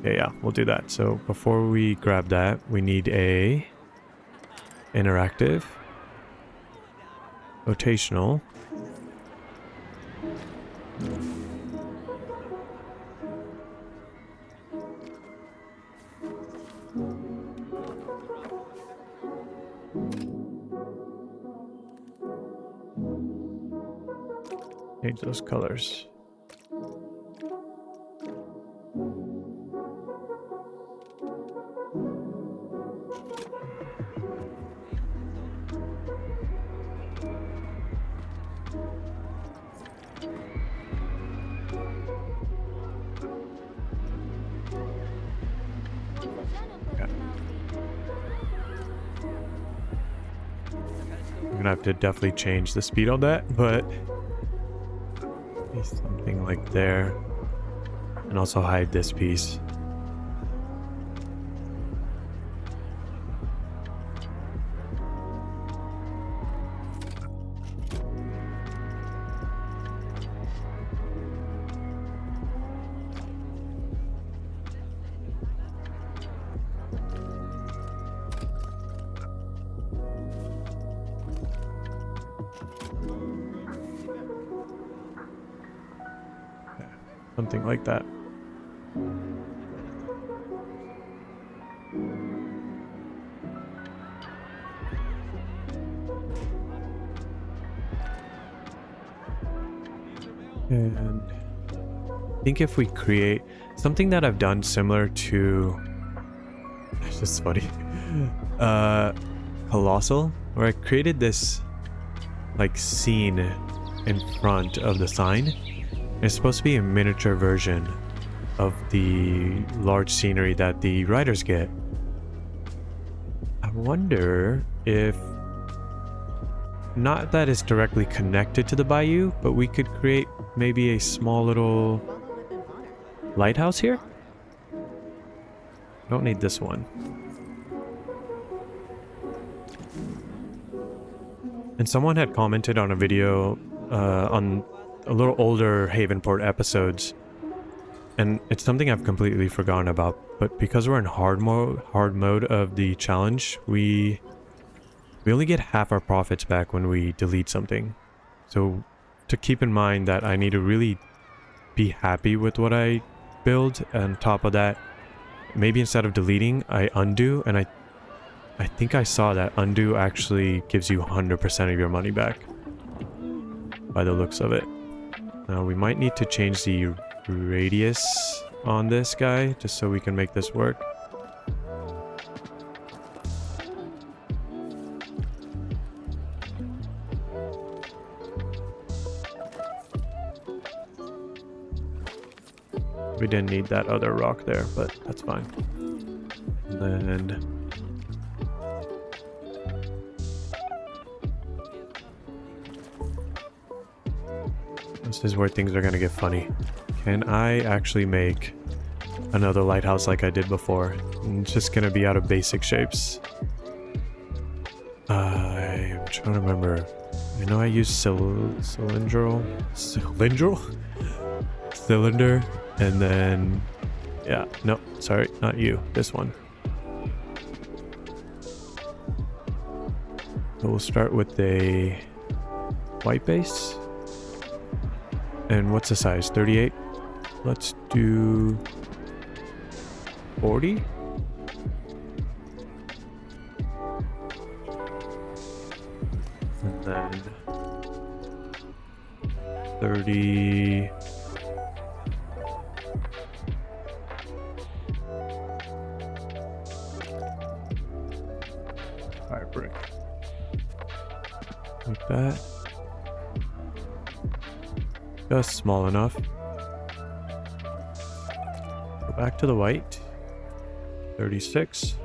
Yeah, we'll do that. So before we grab that, we need a interactive, rotational, change those colors. I'm gonna have to definitely change the speed on that, but something like there, and also hide this piece. Something like that. And I think if we create something that I've done similar to, it's just funny, Colossal, where I created this like scene in front of the sign. It's supposed to be a miniature version of the large scenery that the riders get. I wonder if, not that it's directly connected to the bayou, but we could create maybe a small little lighthouse here? Don't need this one. And someone had commented on a video on a little older Havenport episodes, and it's something I've completely forgotten about, but because we're in hard mode of the challenge, we only get half our profits back when we delete something. So to keep in mind that I need to really be happy with what I build, and on top of that, maybe instead of deleting, I undo, and I think I saw that undo actually gives you 100% of your money back by the looks of it. Now we might need to change the radius on this guy just so we can make this work. We didn't need that other rock there, but that's fine. And then this is where things are gonna get funny. Can I actually make another lighthouse like I did before? It's just gonna be out of basic shapes. I'm trying to remember. I know I used cylinder, and then yeah, no, sorry, not you. This one. So we'll start with a white base. And what's the size? 38? Let's do 40? And then 30. Fire brick. Like that. Just small enough. Go back to the white. 36.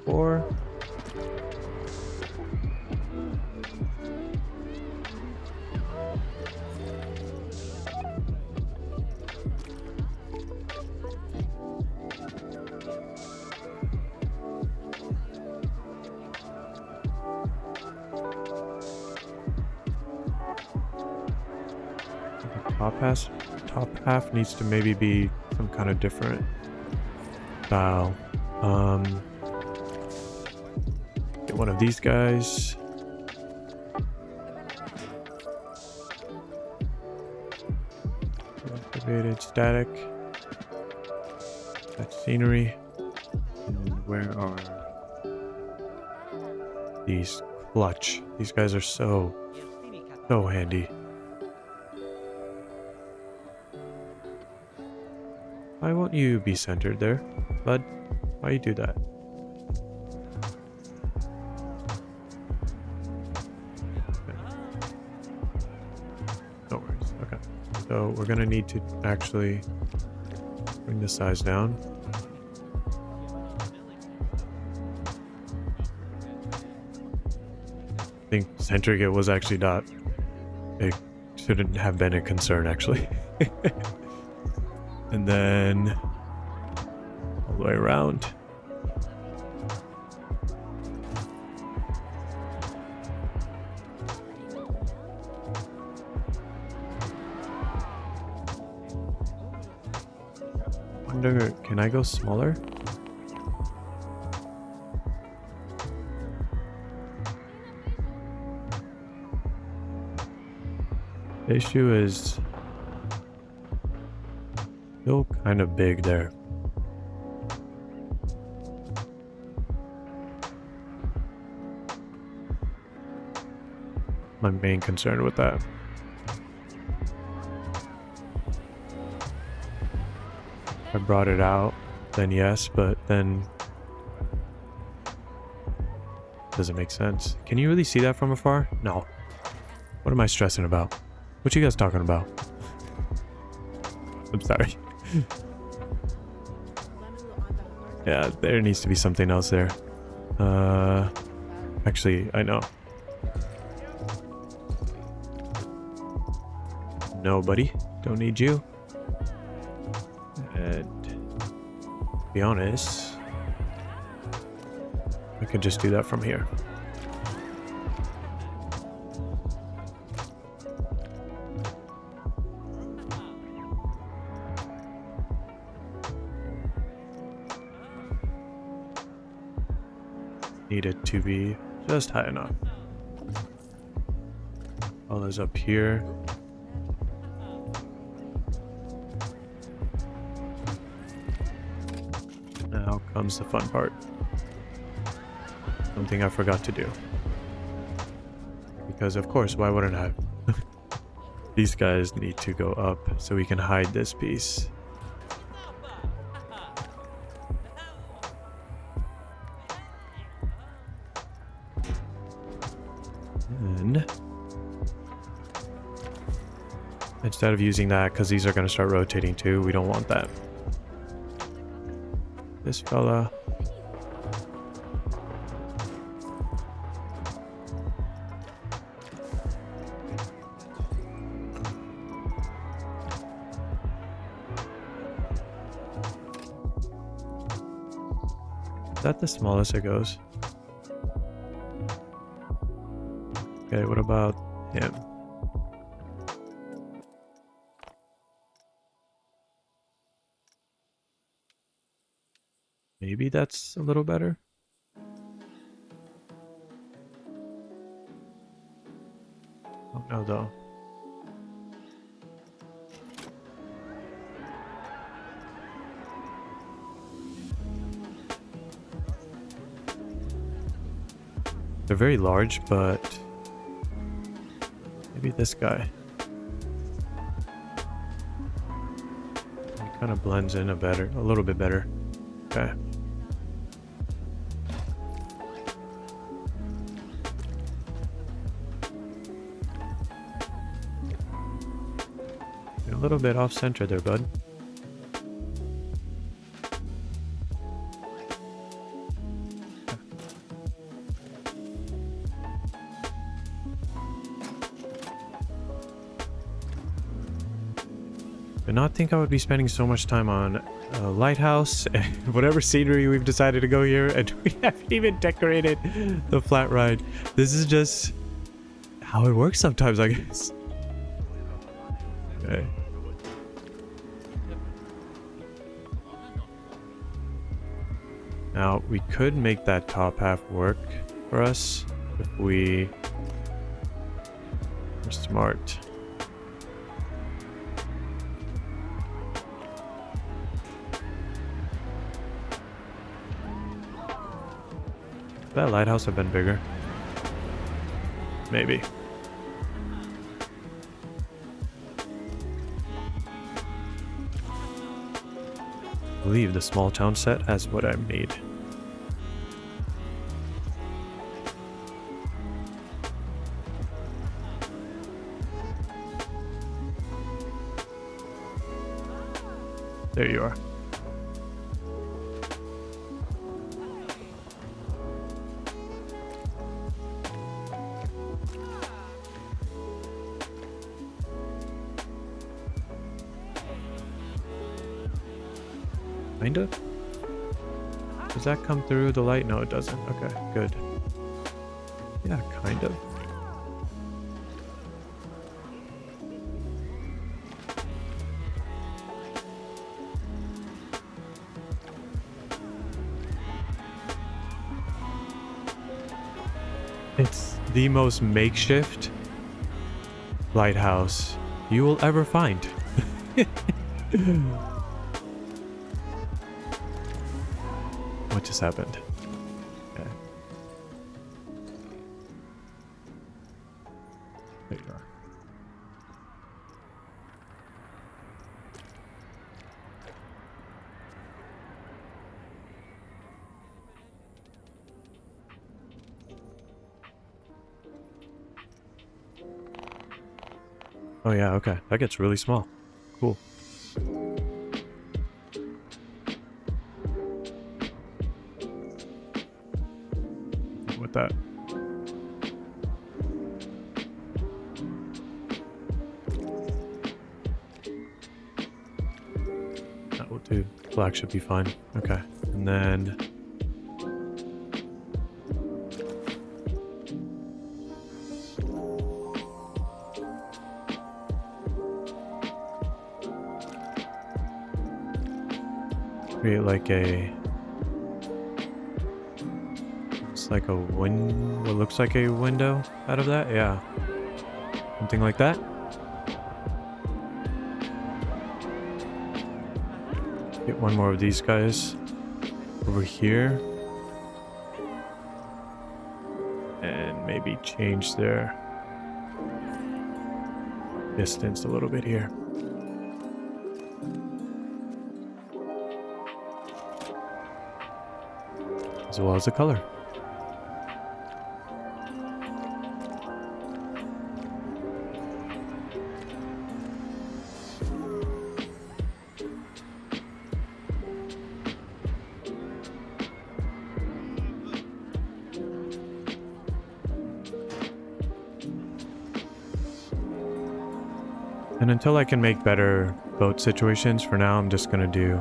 4. Top half needs to maybe be some kind of different style. Get one of these guys. Activated static. That scenery. And where are these clutch? These guys are so handy. Why won't you be centered there, bud? Why you do that? Okay. No worries. Okay. So we're gonna need to actually bring the size down. I think centering it was actually not. It shouldn't have been a concern actually. And then all the way around. Wonder, can I go smaller? The issue is still kind of big there. My main concern with that. If I brought it out, then yes, but then doesn't make sense. Can you really see that from afar? No. What am I stressing about? What you guys talking about? I'm sorry. Yeah, there needs to be something else there. Actually, I know. No, buddy. Don't need you. And to be honest, I could just do that from here. Need it to be just high enough. All those up here. Now comes the fun part. Something I forgot to do. Because of course, why wouldn't I? These guys need to go up so we can hide this piece. And instead of using that, because these are going to start rotating too, we don't want that. This fella. Is that the smallest it goes? Okay, what about him? Maybe that's a little better. Oh no, though. They're very large, but maybe this guy. It kind of blends in a little bit better. Okay. You're a little bit off center there, bud. Did not think I would be spending so much time on a lighthouse and whatever scenery we've decided to go here, and we haven't even decorated the flat ride. This is just how it works sometimes, I guess. Okay. Now, we could make that top half work for us if we are smart. Could that lighthouse have been bigger? Maybe. I believe the small town set has what I made. There you are. Kind of? Does that come through the light? No, it doesn't. Okay, good. Yeah, kind of. It's the most makeshift lighthouse you will ever find. What just happened? Okay. There you are. Oh yeah, okay. That gets really small. Cool. With that. That will do. Black should be fine. Okay. And then create like a, it's like a what looks like a window out of that. Yeah, something like that. Get one more of these guys over here and maybe change their distance a little bit here. As well as the color. And until I can make better boat situations, for now I'm just gonna do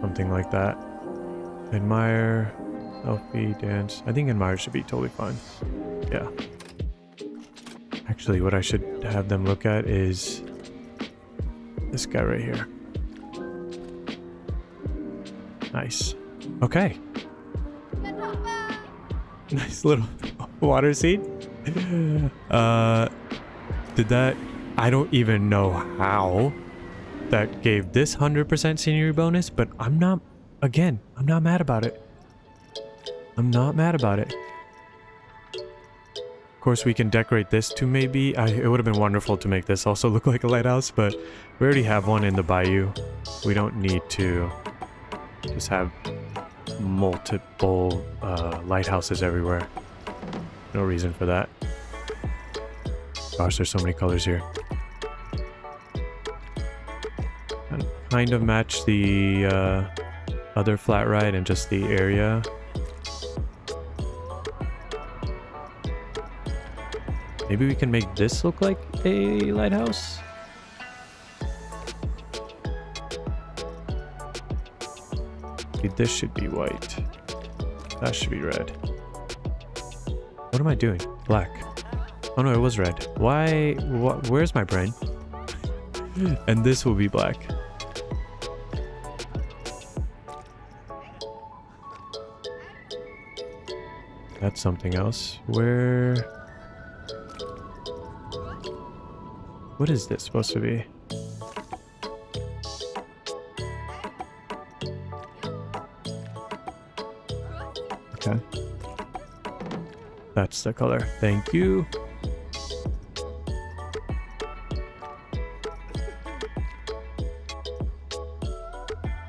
something like that. Admire, selfie, dance. I think admire should be totally fine. Yeah. Actually, what I should have them look at is this guy right here. Nice. Okay. Nice little water scene. Did that... I don't even know how that gave this 100% scenery bonus, but I'm not... Again, I'm not mad about it. I'm not mad about it. Of course, we can decorate this to maybe... it would have been wonderful to make this also look like a lighthouse, but we already have one in the bayou. We don't need to just have multiple lighthouses everywhere. No reason for that. Gosh, there's so many colors here. And kind of match the other flat ride and just the area. Maybe we can make this look like a lighthouse. Dude, this should be white. That should be red. What am I doing? Black. Oh no, it was red. Why? Where's my brain? And this will be black. That's something else. Where? What is this supposed to be? Okay. That's the color. Thank you.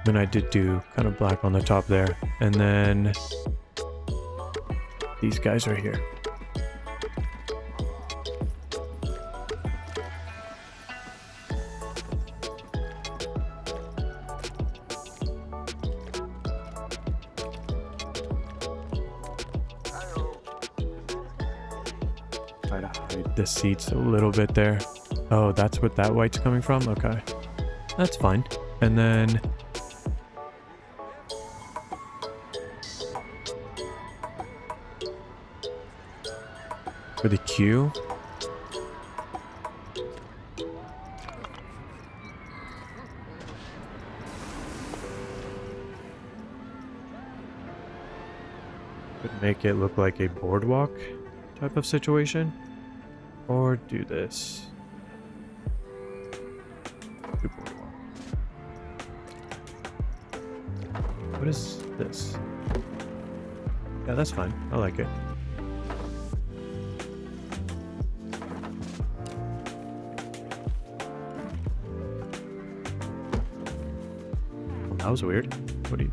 Then I did do kind of black on the top there. And then these guys are here. Try to hide the seats a little bit there. Oh, that's what that white's coming from? Okay. That's fine. And then for the queue, could make it look like a boardwalk type of situation, or do this. Do boardwalk. What is this? Yeah, that's fine. I like it. That was weird. What do you...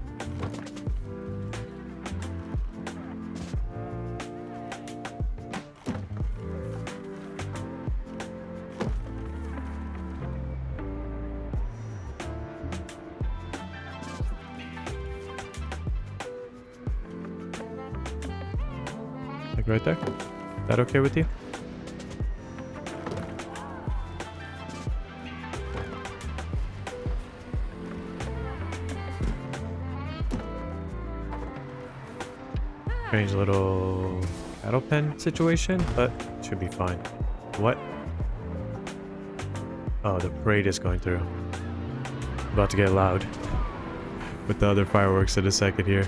Like right there? Is that okay with you? Strange little cattle pen situation, but it should be fine. What? Oh, the parade is going through. About to get loud with the other fireworks in a second here.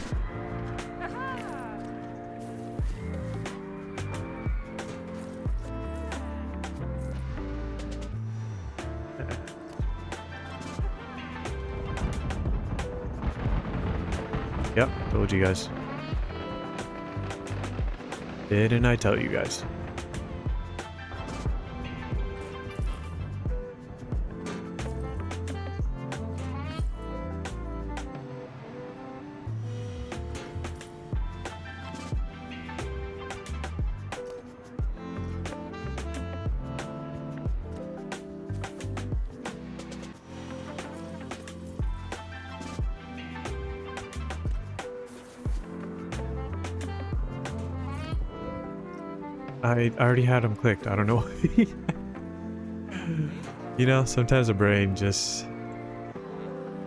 Yep, told you guys. Didn't I tell you guys? I already had them clicked. I don't know. You know, sometimes the brain just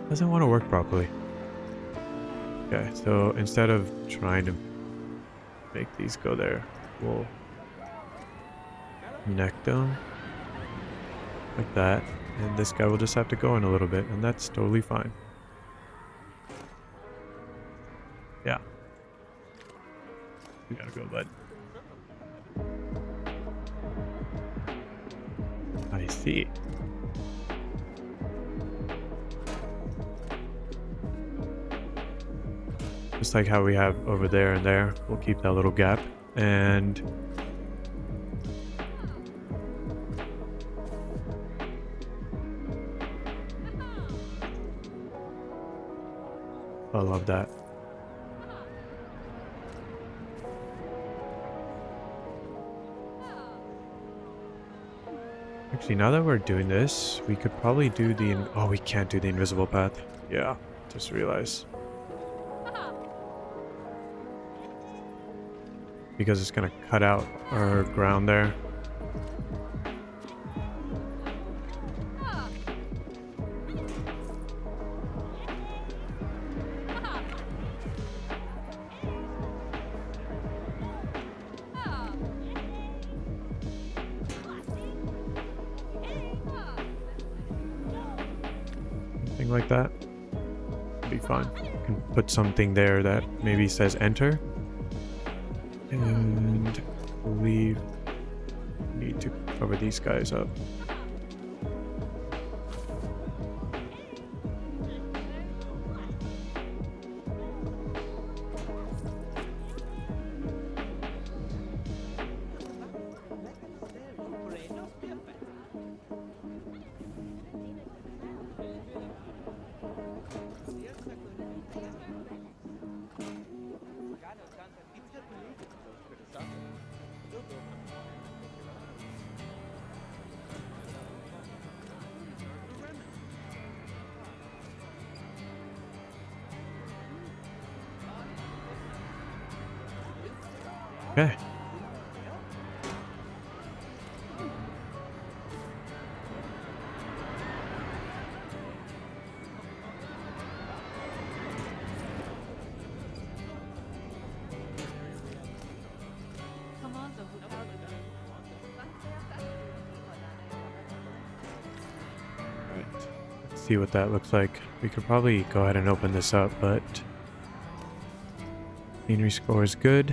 doesn't want to work properly. Okay, so instead of trying to make these go there, we'll connect them like that. And this guy will just have to go in a little bit, and that's totally fine. Yeah. We gotta go, bud. I see. Just like how we have over there and there, we'll keep that little gap. And I love that. Actually, now that we're doing this, we could probably do the... Oh, we can't do the invisible path. Yeah, just realized. Because it's going to cut out our ground there. something like that. Be fine. I can put something there that maybe says enter. And I believe I need to cover these guys up. Okay. Alright. Let's see what that looks like. We could probably go ahead and open this up, but scenery score is good.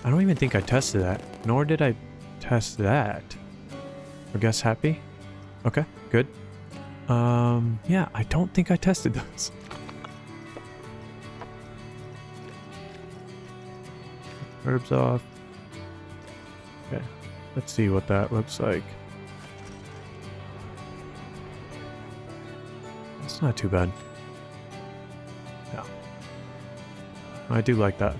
I don't even think I tested that, nor did I test that. Are guests happy? Okay, good. Yeah, I don't think I tested those. Herbs off. Okay, let's see what that looks like. It's not too bad. Yeah, I do like that.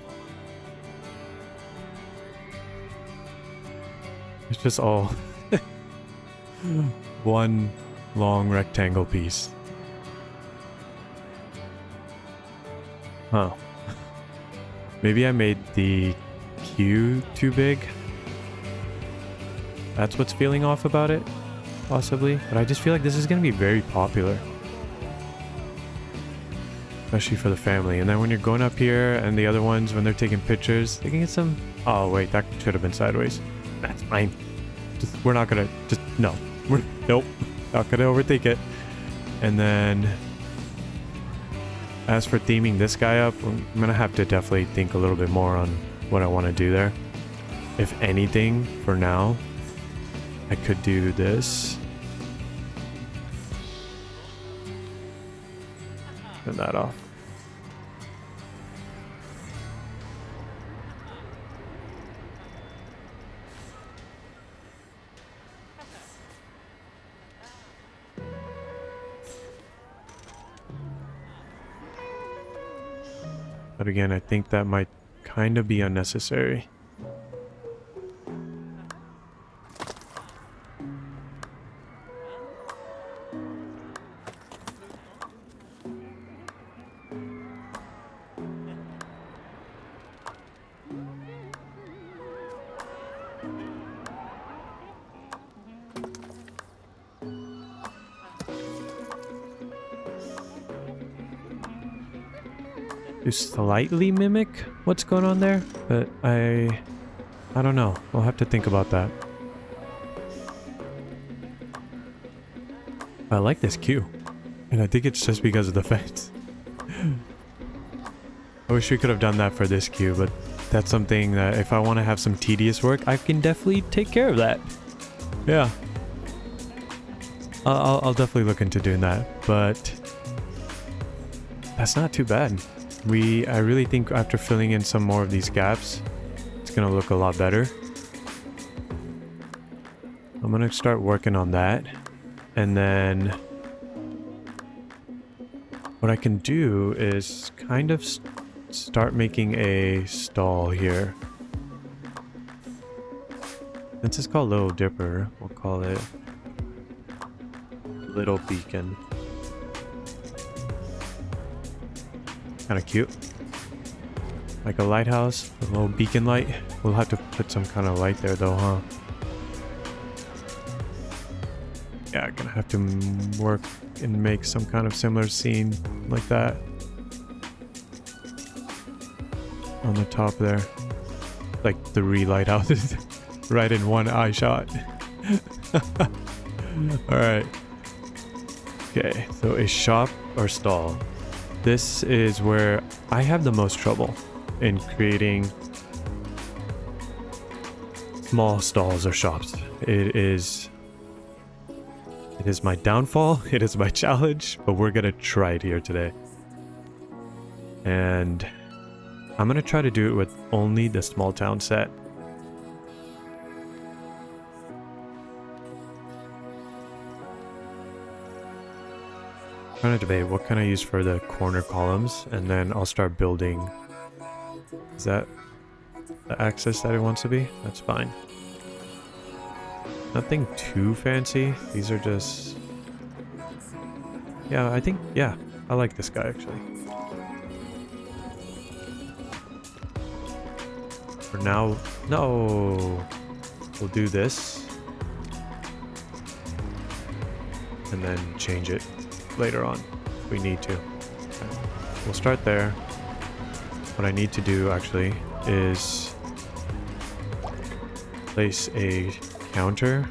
It's just all one long rectangle piece. Huh. Maybe I made the queue too big. That's what's feeling off about it, possibly. But I just feel like this is going to be very popular. Especially for the family. And then when you're going up here and the other ones, when they're taking pictures, they can get some... Oh, wait, that should have been sideways. That's fine. We're not gonna no. Nope. Not gonna overthink it. And then as for theming this guy up, I'm gonna have to definitely think a little bit more on what I want to do there. If anything, for now, I could do this. Turn that off. But again, I think that might kind of be unnecessary. To slightly mimic what's going on there, but I don't know. We'll have to think about that. I like this queue, and I think it's just because of the fence. I wish we could have done that for this queue, but that's something that if I want to have some tedious work, I can definitely take care of that. Yeah. I'll definitely look into doing that, but that's not too bad. I really think after filling in some more of these gaps, it's gonna look a lot better. I'm gonna start working on that, and then what I can do is kind of start making a stall here. Since it's called Little Dipper, we'll call it Little Beacon. Kind of cute. Like a lighthouse, a little beacon light. We'll have to put some kind of light there though, huh? Yeah, I'm gonna have to work and make some kind of similar scene like that. On the top there. Like 3 lighthouses right in one eye shot. Alright. Okay, so a shop or stall. This is where I have the most trouble in creating small stalls or shops. It is my downfall. It is my challenge, but we're gonna try it here today. And I'm gonna try to do it with only the small town set. I'm trying to debate what can I use for the corner columns, and then I'll start building. Is that the axis that it wants to be? That's fine. Nothing too fancy. These are just... Yeah, I think... Yeah, I like this guy actually. For now... No! We'll do this. And then change it later on if we need to. Okay. We'll start there. What I need to do actually is place a counter.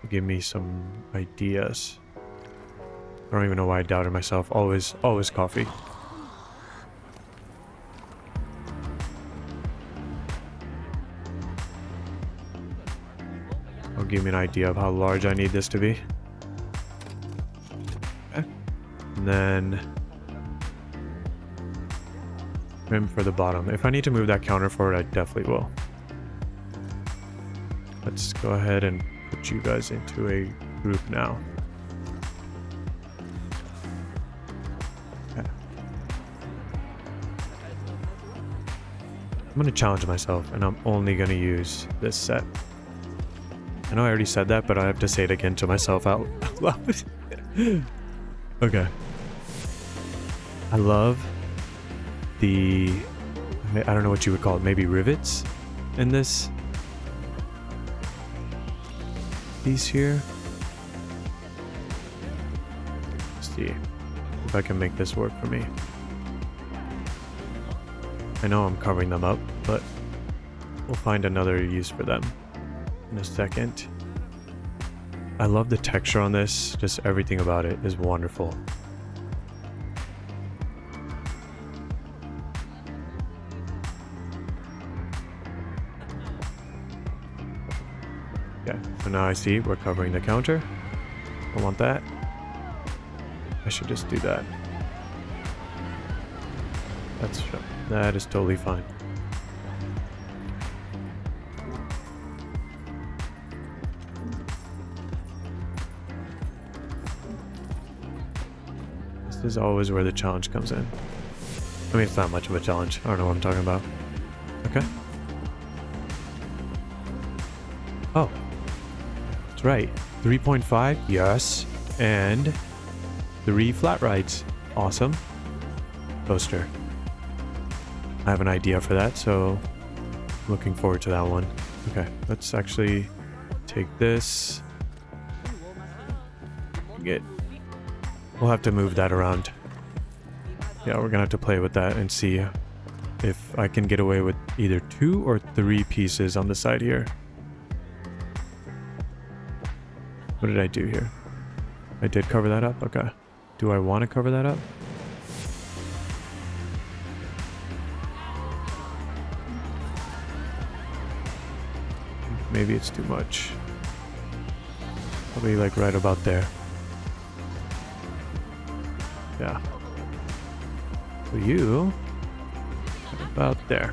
Give me some ideas. I don't even know why I doubted myself. Always coffee. It'll give me an idea of how large I need this to be. Okay. And then trim for the bottom. If I need to move that counter forward, I definitely will. Let's go ahead and put you guys into a group now. Okay. I'm going to challenge myself, and I'm only going to use this set. I know I already said that, but I have to say it again to myself out loud. Okay. I love the... I don't know what you would call it. Maybe rivets in this. These here. Let's see if I can make this work for me. I know I'm covering them up, but we'll find another use for them in a second. I love the texture on this. Just everything about it is wonderful. Okay, so now I see we're covering the counter. I want that. I should just do that. That is totally fine. This is always where the challenge comes in. I mean, it's not much of a challenge. I don't know what I'm talking about. Okay. Oh. That's right. 3.5. Yes. And 3 flat rides. Awesome. Poster. I have an idea for that, so looking forward to that one. Okay, let's actually take this. We'll have to move that around. Yeah, we're gonna have to play with that and see if I can get away with either 2 or 3 pieces on the side here. What did I do here? I did cover that up? Okay. Do I want to cover that up? Maybe it's too much. Probably like right about there. Yeah. So you, about there.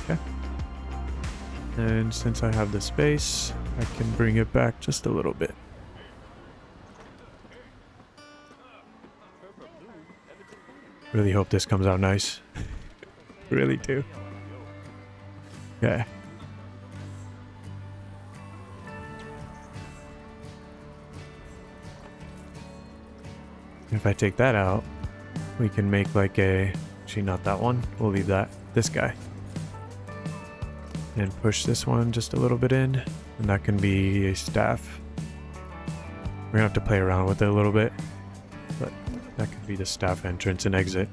Okay. And since I have the space, I can bring it back just a little bit. Really hope this comes out nice. Really do. Okay. If I take that out, we can make like a... Actually, not that one. We'll leave that. This guy. And push this one just a little bit in, and that can be a staff. We're gonna have to play around with it a little bit, but that could be the staff entrance and exit.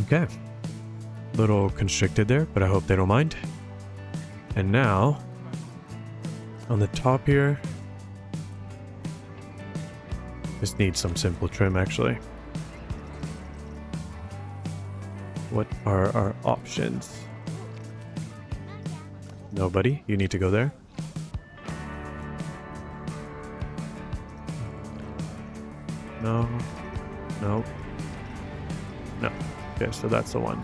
Okay. Little constricted there, but I hope they don't mind. And now, on the top here, this needs some simple trim actually. What are our options? Nobody. You need to go there. No. No. No. Okay, so that's the one.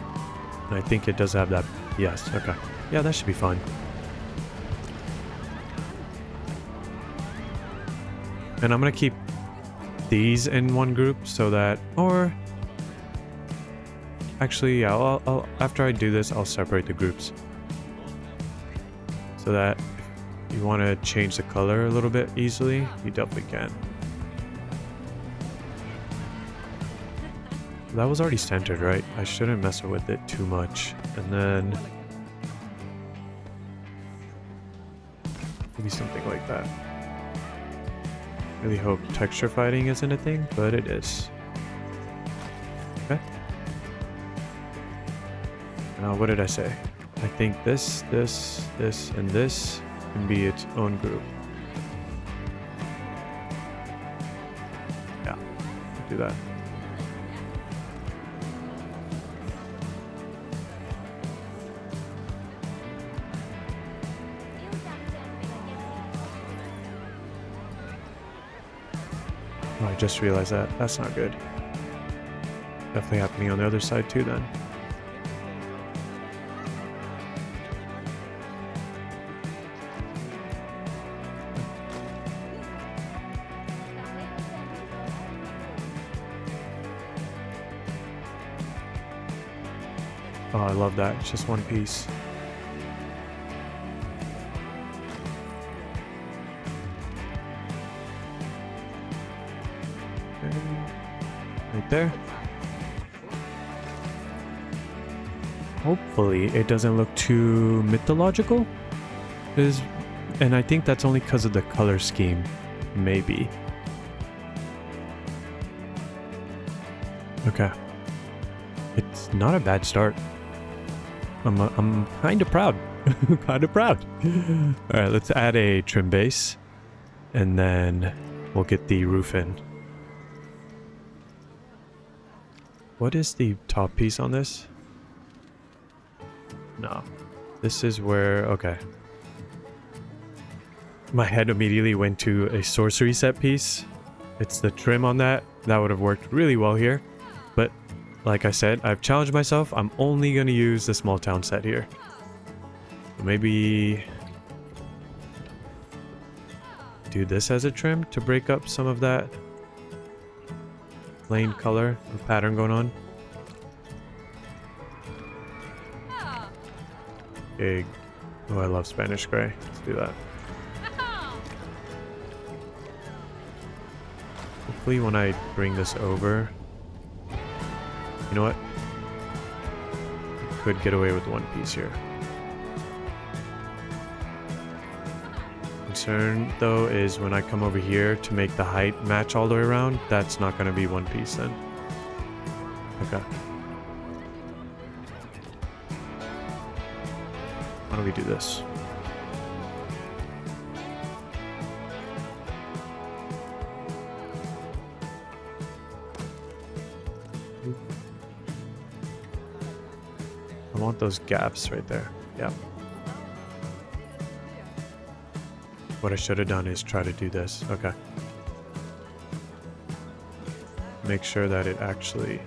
And I think it does have that. Yes, okay. Yeah, that should be fine. And I'm gonna keep these in one group so that, or actually, yeah, I'll after I do this, I'll separate the groups. So that if you want to change the color a little bit easily, you definitely can. That was already centered, right? I shouldn't mess with it too much. And then maybe something like that. Really hope texture fighting isn't a thing, but it is. Okay. Now, what did I say? I think this, and this can be its own group. Yeah, do that. Oh, I just realized that. That's not good. Definitely happening on the other side too then. Oh, I love that. It's just one piece. Okay. Right there. Hopefully it doesn't look too mythological. And I think that's only because of the color scheme. Maybe. Okay. It's not a bad start. I'm kind of proud. Kind of proud. All right, let's add a trim base, and then we'll get the roof in. What is the top piece on this? No. This is where... Okay. My head immediately went to a sorcery set piece. It's the trim on that. That would have worked really well here. But like I said, I've challenged myself. I'm only going to use the small town set here. Maybe do this as a trim to break up some of that plain color or pattern going on. Big. Oh, I love Spanish gray. Let's do that. Hopefully when I bring this over, you know what? I could get away with one piece here. Concern though is when I come over here to make the height match all the way around, that's not going to be one piece then. Okay. How do we do this? I want those gaps right there. Yeah. What I should have done is try to do this. Okay. Make sure that it actually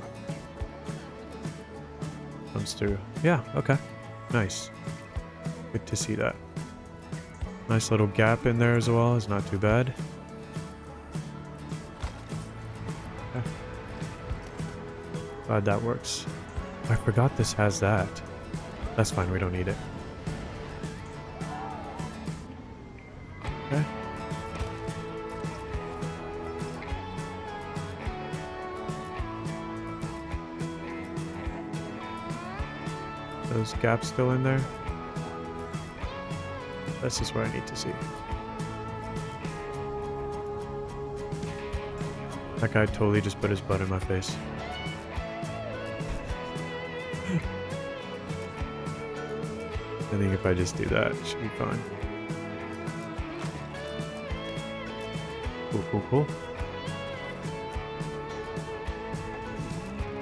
comes through. Yeah, okay. Nice. Good to see that. Nice little gap in there as well. Is not too bad. Okay. Glad that works. I forgot this has that. That's fine, we don't need it. Okay. Those gaps still in there? This is where I need to see. That guy totally just put his butt in my face. I think if I just do that, it should be fine. Cool, cool, cool.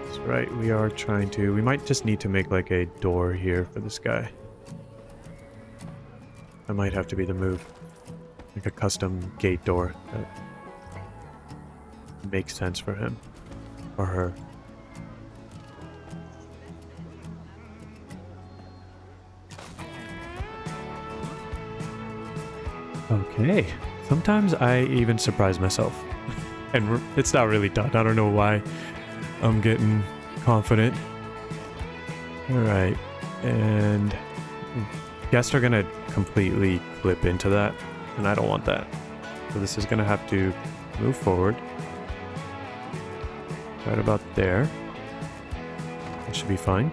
That's right, we are trying to... We might just need to make like a door here for this guy. That might have to be the move. Like a custom gate door that makes sense for him. Or her. Okay. Sometimes I even surprise myself. And it's not really done. I don't know why I'm getting confident. Alright. And guests are going to completely clip into that. And I don't want that. So this is going to have to move forward. Right about there. That should be fine.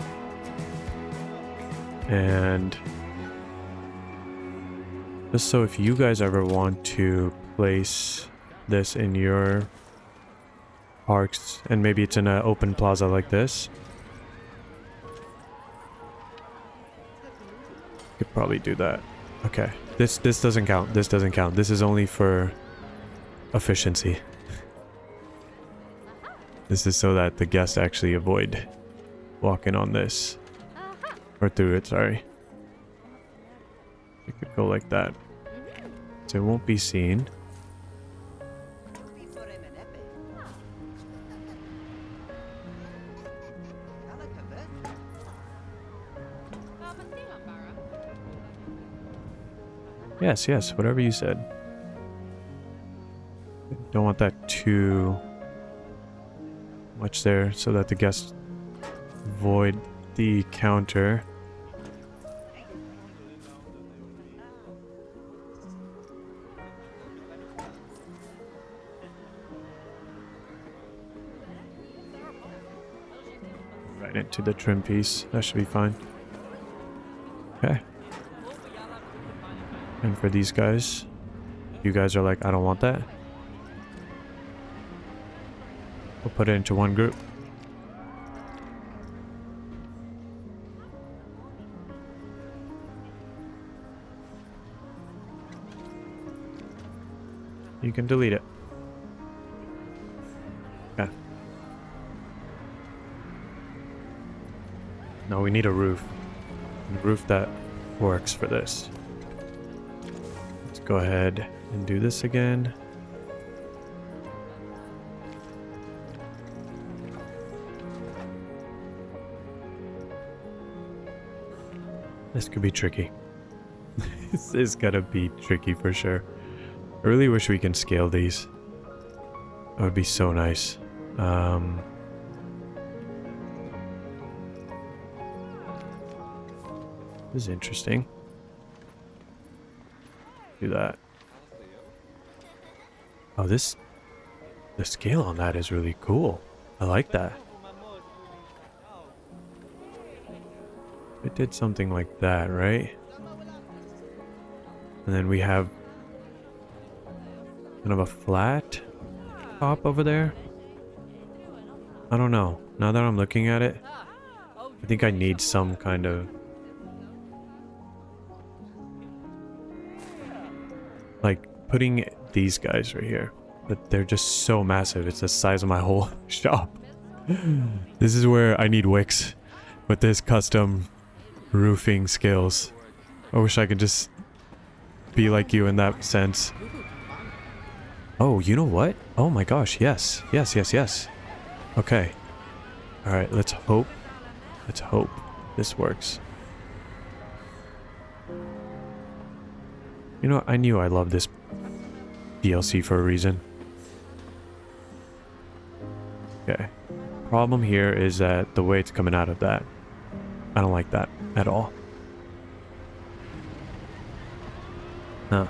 And just so if you guys ever want to place this in your parks, and maybe it's in an open plaza like this, you could probably do that. Okay, this doesn't count. This doesn't count. This is only for efficiency. This is so that the guests actually avoid walking on this. Or through it, sorry. It could go like that. So it won't be seen. Yes, yes, whatever you said. Don't want that too much there so that the guests avoid the counter. Right into the trim piece. That should be fine. Okay. And for these guys, you guys are like, I don't want that. We'll put it into one group. You can delete it. Okay. No, we need a roof. A roof that works for this. Let's go ahead and do this again. This could be tricky. This is gonna be tricky for sure. I really wish we can scale these. That would be so nice. This is interesting. Do that. Oh, the scale on that is really cool. I like that. It did something like that, right? And then we have kind of a flat top over there. I don't know. Now that I'm looking at it, I think I need some kind of... like putting these guys right here. But they're just so massive. It's the size of my whole shop. This is where I need wicks with this custom roofing skills. I wish I could just be like you in that sense. Oh, you know what? Oh my gosh, yes. Yes, yes, yes. Okay. Alright, let's hope. Let's hope this works. You know what? I knew I loved this DLC for a reason. Okay. Problem here is that the way it's coming out of that, I don't like that at all. Huh.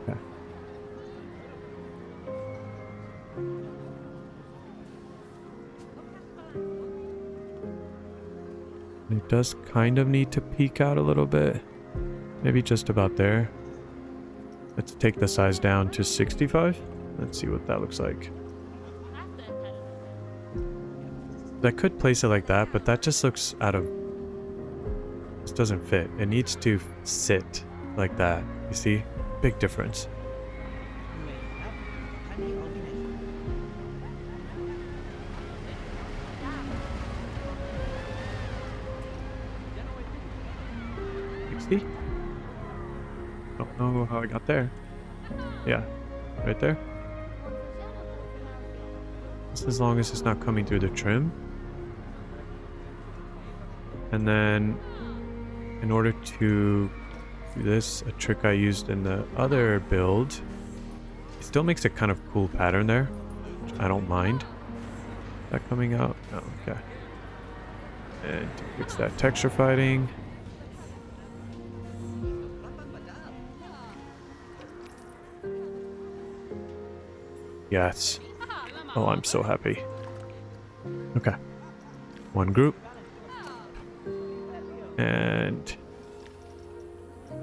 Okay. It does kind of need to peek out a little bit. Maybe just about there. Let's take the size down to 65. Let's see what that looks like. I could place it like that, but that just looks out of... This doesn't fit. It needs to sit like that. You see? Big difference. See? Don't know how I got there. Yeah, right there. Just as long as it's not coming through the trim. And then, in order to do this, a trick I used in the other build, it still makes a kind of cool pattern there, which I don't mind. Is that coming out? Oh, okay. And to fix that texture fighting. Yes. Oh, I'm so happy. Okay. One group. And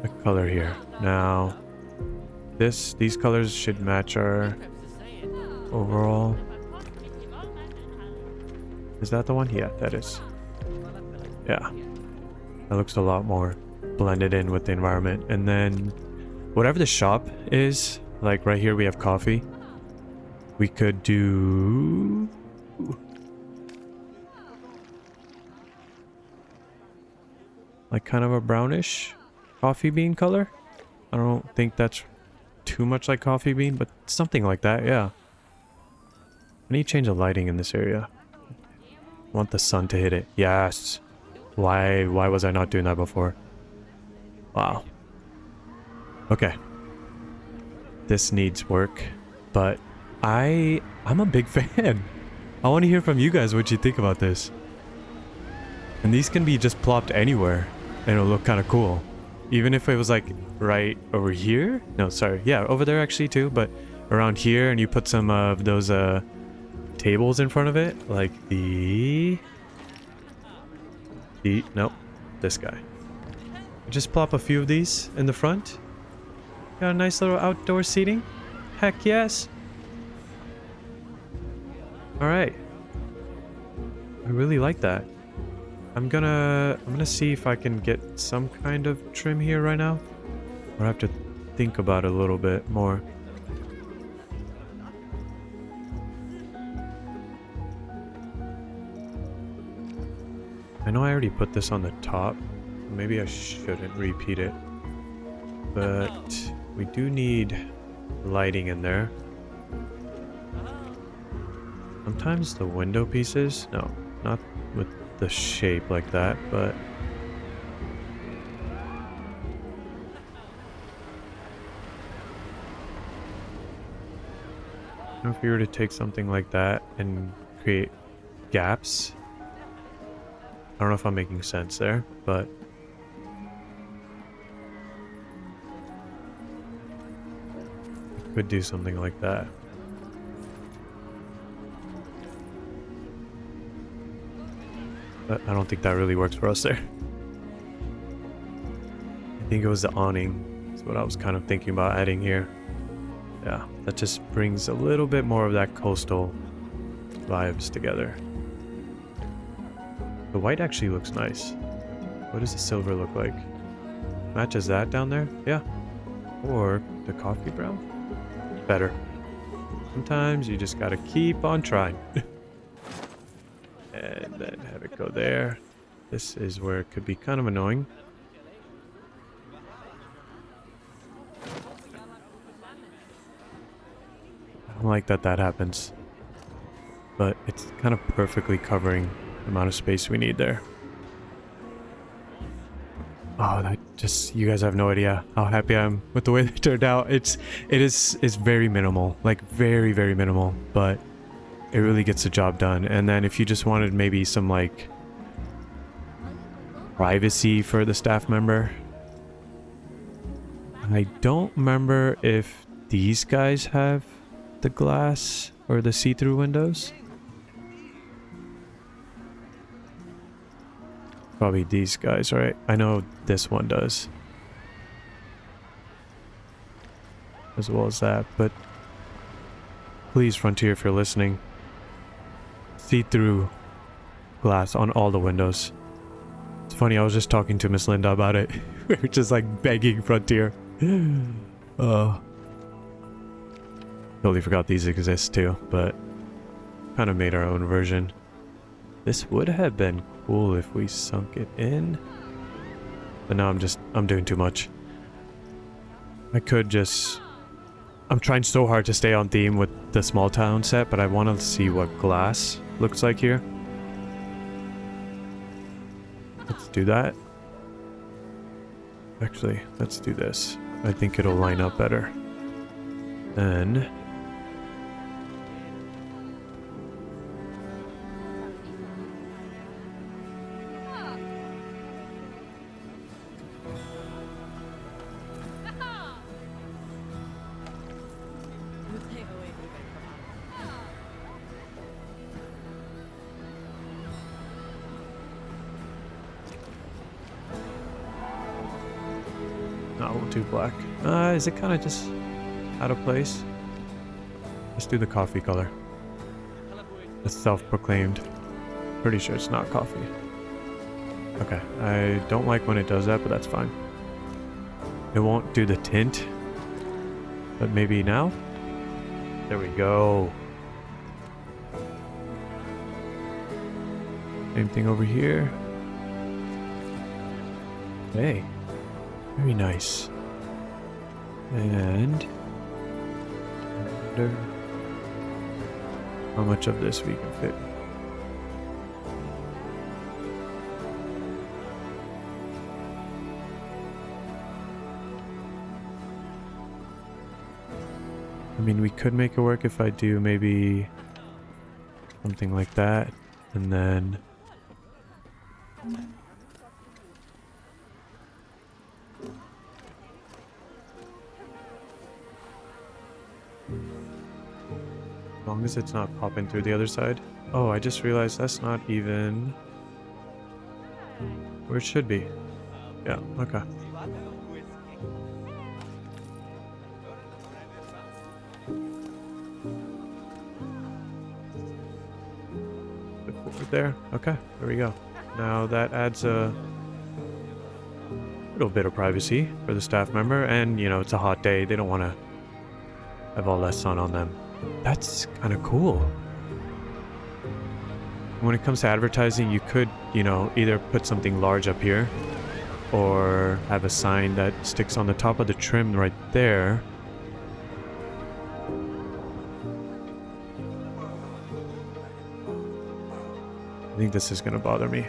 a color here. Now, these colors should match our overall. Is that the one? Yeah, that is. Yeah. That looks a lot more blended in with the environment. And then whatever the shop is, like right here we have coffee. We could do... like kind of a brownish coffee bean color. I don't think that's too much like coffee bean, but something like that, yeah. I need to change the lighting in this area. I want the sun to hit it. Yes. Why was I not doing that before? Wow. Okay. This needs work, but I'm a big fan. I want to hear from you guys what you think about this. And these can be just plopped anywhere and it'll look kind of cool. Even if it was like right over here. No, sorry. Yeah, over there actually too, but around here, and you put some of those tables in front of it, like nope, this guy. Just plop a few of these in the front. Got a nice little outdoor seating. Heck yes. All right. I really like that. I'm gonna see if I can get some kind of trim here right now. Or I have to think about it a little bit more. I know I already put this on the top. Maybe I shouldn't repeat it. But we do need lighting in there. Sometimes the window pieces, no, not with the shape like that, but if we were to take something like that and create gaps, I don't know if I'm making sense there, but I could do something like that. But I don't think that really works for us there. I think it was the awning. That's what I was kind of thinking about adding here. Yeah, that just brings a little bit more of that coastal vibes together. The white actually looks nice. What does the silver look like? Matches that down there? Yeah. Or the coffee brown? Better. Sometimes you just gotta keep on trying. And then have it go there. This is where it could be kind of annoying. I don't like that happens. But it's kind of perfectly covering the amount of space we need there. Oh, that just, you guys have no idea how happy I am with the way they turned out. It's very minimal, like very minimal, but it really gets the job done. And then if you just wanted maybe some like privacy for the staff member, I don't remember if these guys have the glass or the see-through windows. If Probably these guys, right? I know this one does. As well as that, but please, Frontier, if you're listening, see-through glass on all the windows. It's funny, I was just talking to Miss Linda about it. We were just like begging Frontier. Totally forgot these exist too, but kind of made our own version. This would have been cool if we sunk it in, but now I'm doing too much. I could just... I'm trying so hard to stay on theme with the small town set, but I want to see what glass looks like here. Let's do that. Actually, let's do this. I think it'll line up better. Then... no, we'll do black. Is it kind of just out of place? Let's do the coffee color. It's self-proclaimed. Pretty sure it's not coffee. Okay, I don't like when it does that, but that's fine. It won't do the tint, but maybe now? There we go. Same thing over here. Hey, very nice. And I wonder how much of this we can fit. I mean, we could make it work if I do maybe something like that, and then as long as it's not popping through the other side. Oh, I just realized that's not even where it should be. Yeah, okay. Put forward there. Okay, there we go. Now that adds a little bit of privacy for the staff member, and you know, it's a hot day. They don't want to have all that sun on them. That's kind of cool. When it comes to advertising, you could, you know, either put something large up here or have a sign that sticks on the top of the trim right there. I think this is going to bother me.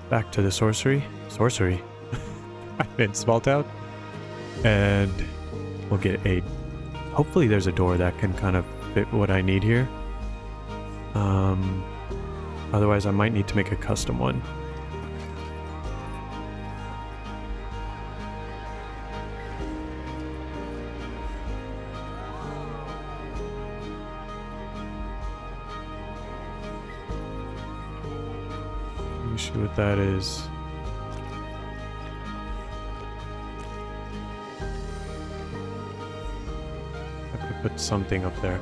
Back to the sorcery. I'm in small town. And we'll get a... Hopefully there's a door that can kind of fit what I need here. Otherwise I might need to make a custom one. The issue with that is I have to put something up there.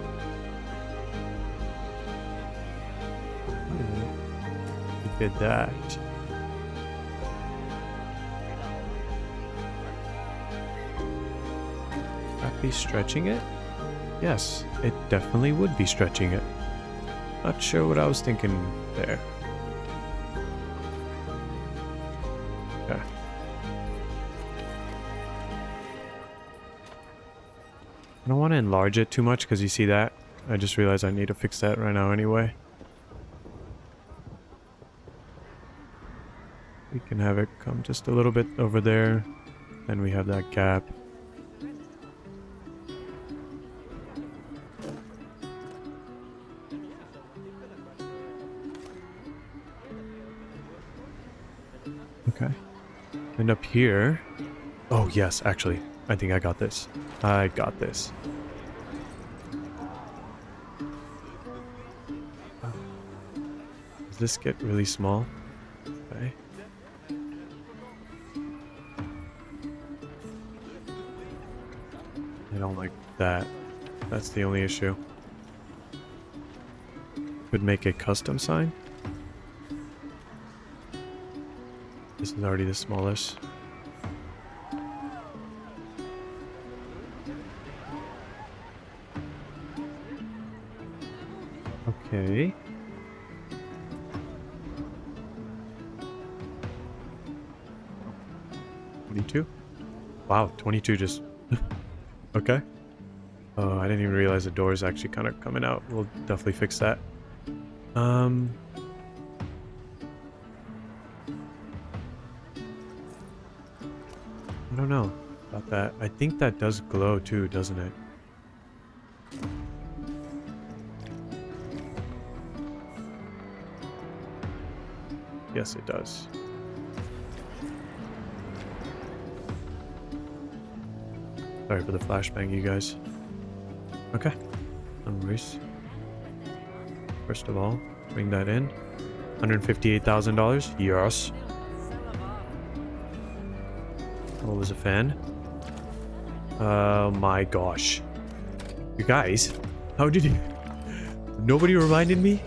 We did that. Would that be stretching it? Yes, it definitely would be stretching it. Not sure what I was thinking there. Okay. I don't want to enlarge it too much because you see that? I just realized I need to fix that right now anyway. can have it come just a little bit over there. Then we have that gap. Okay. And up here... Oh, yes, actually. I think I got this. I got this. Does this get really small? Okay. I don't like that. That's the only issue. Could make a custom sign. This is already the smallest. Okay. Wow, 22 just... Okay. Oh, I didn't even realize the door is actually kind of coming out. We'll definitely fix that. I don't know about that. I think that does glow too, doesn't it? Yes, it does. Sorry for the flashbang, you guys. Okay. No worries. First of all, bring that in. $158,000. Yes. Always a fan. Oh my gosh. You guys, how did you... Nobody reminded me?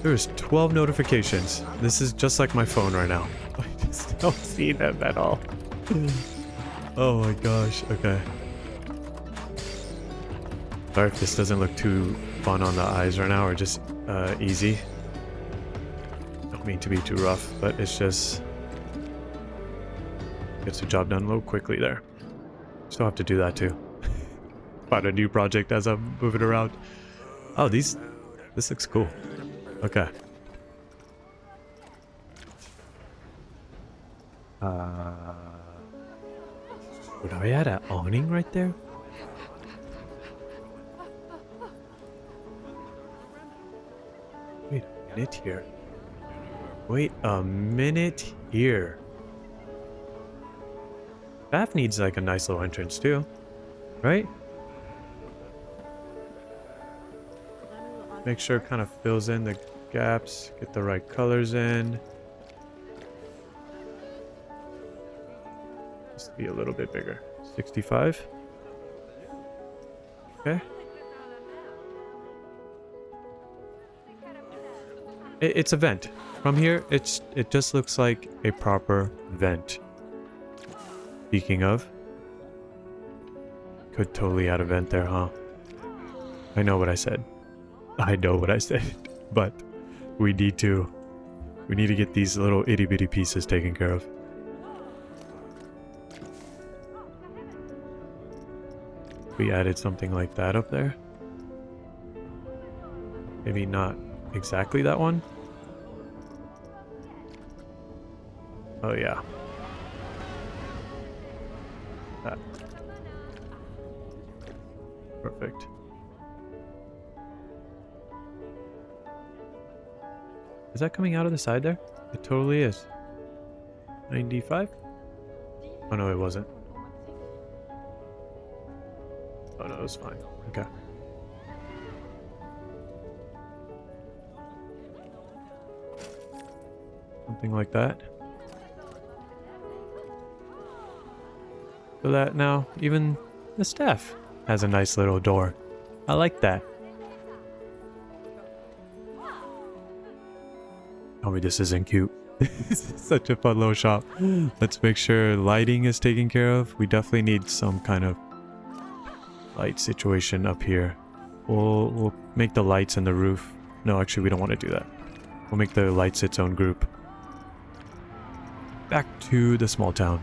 There's 12 notifications. This is just like my phone right now. I just don't see them at all. Oh my gosh. Okay. Sorry if this doesn't look too fun on the eyes right now, or just easy. Don't mean to be too rough, but it's just... Gets the job done a little quickly there. Still have to do that too. Find a new project as I'm moving around. Oh, this looks cool. Okay. Would I add an awning right there? Wait a minute here. Wait a minute here. That needs like a nice little entrance too, right? Make sure it kind of fills in the gaps, get the right colors in. Just be a little bit bigger. 65. Okay. It's a vent. From here, it just looks like a proper vent. Speaking of, could totally add a vent there, huh? I know what I said. I know what I said, but we need to get these little itty bitty pieces taken care of. We added something like that up there. Maybe not exactly that one. Oh yeah. That. Perfect. Is that coming out of the side there? It totally is. 95? Oh no, it wasn't. Oh no, it was fine. Okay. Something like that. So that now even the staff has a nice little door. I like that. Tell me this isn't cute. This is such a fun little shop. Let's make sure lighting is taken care of. We definitely need some kind of light situation up here. We'll make the lights and the roof. No, actually we don't want to do that. We'll make the lights its own group. Back to the small town.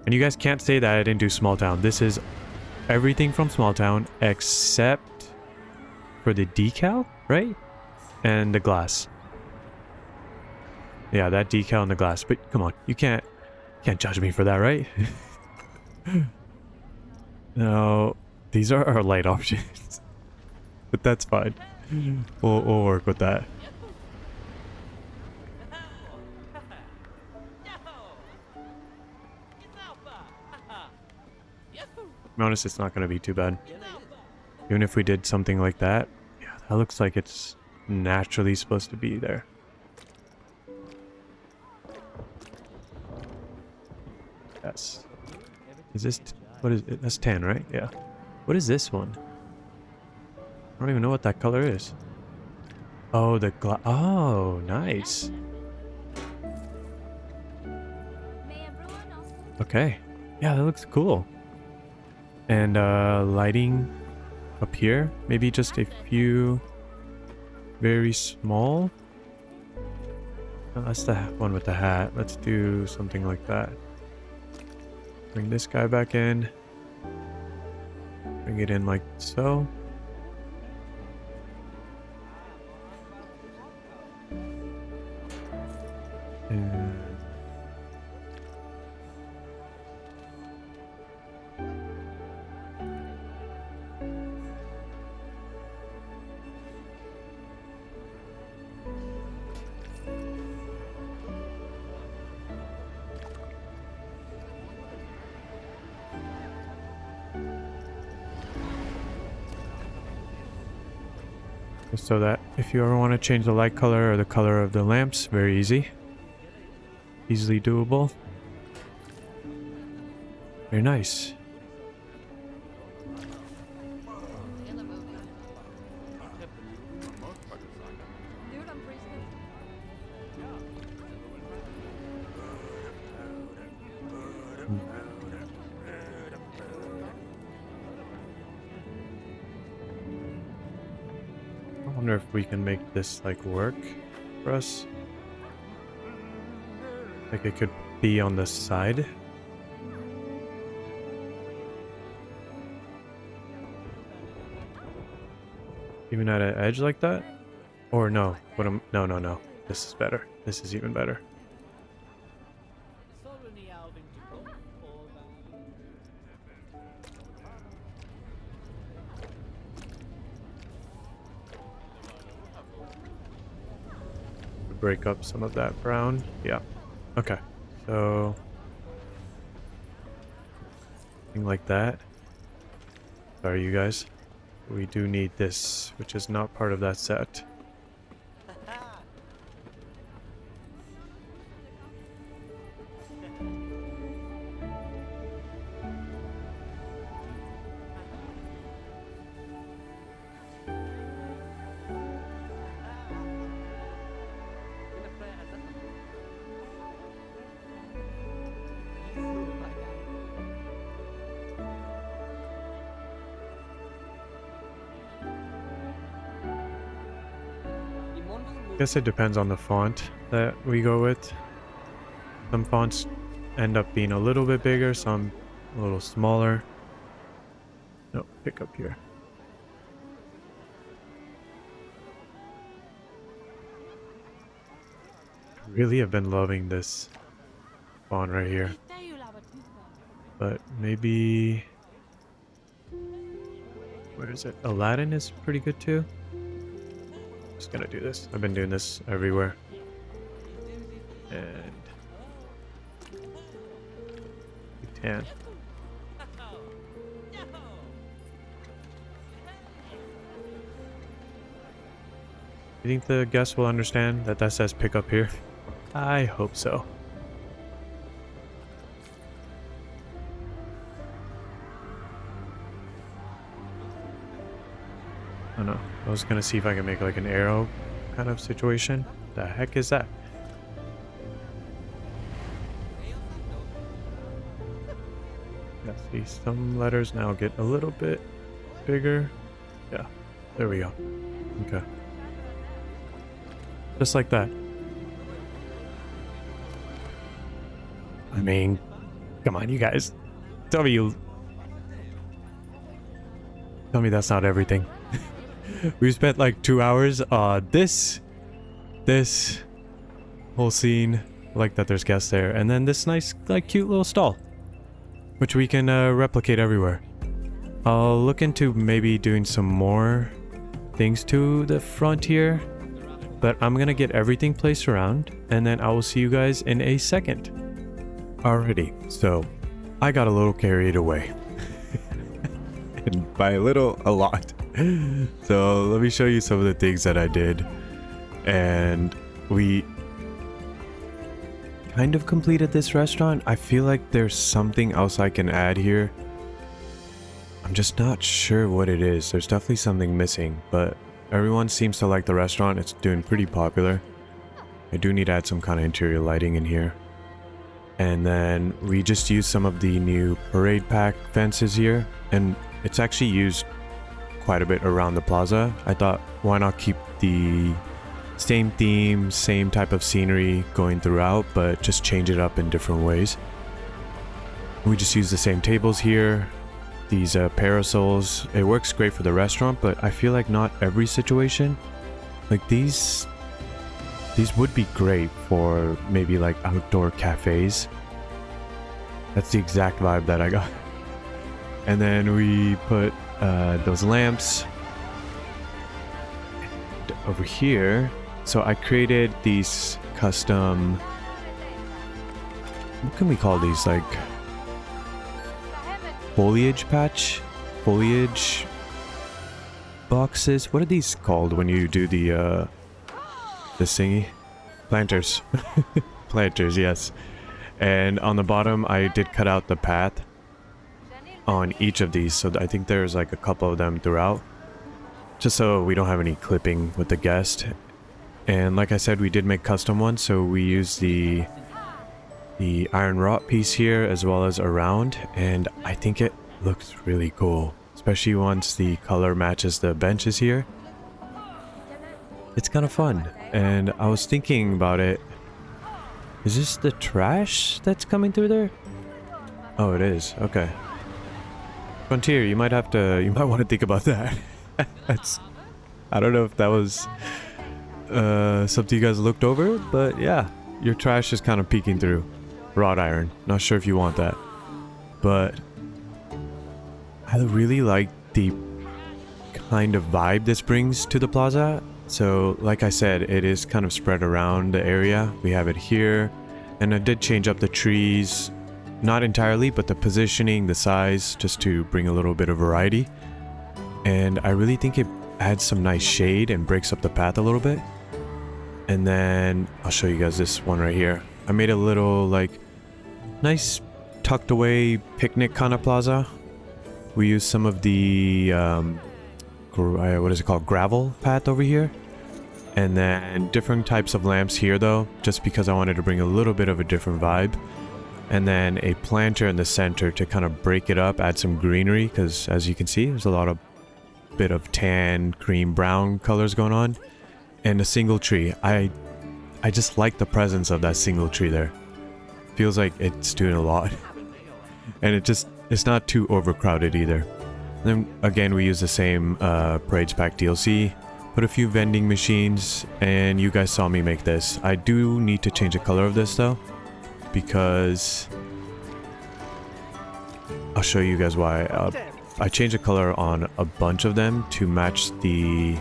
And you guys can't say that I didn't do small town. This is everything from small town except for the decal, right? And the glass. Yeah, that decal on the glass. But come on, you can't judge me for that, right? No, these are our light options. But that's fine. We'll work with that. To be honest, it's not going to be too bad. Even if we did something like that. Yeah, that looks like it's naturally supposed to be there. Yes. Is this... what is it? That's tan, right? Yeah. What is this one? I don't even know what that color is. Oh, the glass. Oh, nice. Okay. Yeah, that looks cool. And lighting up here. Maybe just a few very small. Oh, that's the one with the hat. Let's do something like that. Bring this guy back in. Bring it in like so. And so that if you ever want to change the light color or the color of the lamps, very easy. Easily doable. Very nice. I wonder if we can make this like work for us. Like it could be on the side. Even at an edge like that? Or no, no. This is better. This is even better. Break up some of that brown. Yeah. Okay. So something like that. Sorry, you guys. We do need this, which is not part of that set. Guess it depends on the font that we go with. Some fonts end up being a little bit bigger, some a little smaller. No, pick up here. Really have been loving this font right here. But maybe... where is it? Aladdin is pretty good too. Just gonna do this. I've been doing this everywhere. And tan. You think the guests will understand that that says pick up here? I hope so. I don't know. I was gonna see if I can make like an arrow kind of situation. The heck is that? Yeah, see, some letters now get a little bit bigger. Yeah, there we go. Okay. Just like that. I mean, come on, you guys. Tell me that's not everything. We spent like 2 hours. This. whole scene. I like that there's guests there. And then this nice, like, cute little stall, which we can replicate everywhere. I'll look into maybe doing some more things to the front here, but I'm gonna get everything placed around, and then I will see you guys in a second. Alrighty, so I got a little carried away. And by a little, a lot. So let me show you some of the things that I did. And we kind of completed this restaurant. I feel like there's something else I can add here. I'm just not sure what it is. There's definitely something missing, but everyone seems to like the restaurant. It's doing pretty popular. I do need to add some kind of interior lighting in here. And then we just used some of the new parade pack fences here, and it's actually used quite a bit around the plaza. I thought, why not keep the same theme, same type of scenery going throughout, but just change it up in different ways. We just use the same tables here, these parasols. It works great for the restaurant, but I feel like not every situation. Like these would be great for maybe like outdoor cafes. That's the exact vibe that I got. And then we put those lamps over here. So I created these custom, what can we call these, like foliage boxes? What are these called when you do the thingy? Planters. Planters, yes. And on the bottom I did cut out the path on each of these, so I think there's like a couple of them throughout, just so we don't have any clipping with the guest. And like I said, we did make custom ones, so we used the iron wrought piece here as well as around, and I think it looks really cool, especially once the color matches the benches here. It's kind of fun. And I was thinking about it, is this the trash that's coming through there? Oh, it is. Okay. Frontier, you might want to think about that. I don't know if that was something you guys looked over, but yeah, your trash is kind of peeking through. Wrought iron. Not sure if you want that, but I really like the kind of vibe this brings to the plaza. So like I said, it is kind of spread around the area. We have it here, and I did change up the trees, not entirely, but the positioning, the size, just to bring a little bit of variety. And I really think it adds some nice shade and breaks up the path a little bit. And then I'll show you guys this one right here. I made a little like nice tucked away picnic kind of plaza. We used some of the what is it called, gravel path over here, and then different types of lamps here though, just because I wanted to bring a little bit of a different vibe. And then a planter in the center to kind of break it up, add some greenery, because as you can see, there's a lot of bit of tan, cream, brown colors going on. And a single tree. I just like the presence of that single tree there. Feels like it's doing a lot. And it's not too overcrowded either. And then again, we use the same Parades Pack DLC. Put a few vending machines, and you guys saw me make this. I do need to change the color of this though, because I'll show you guys why. I changed the color on a bunch of them to match the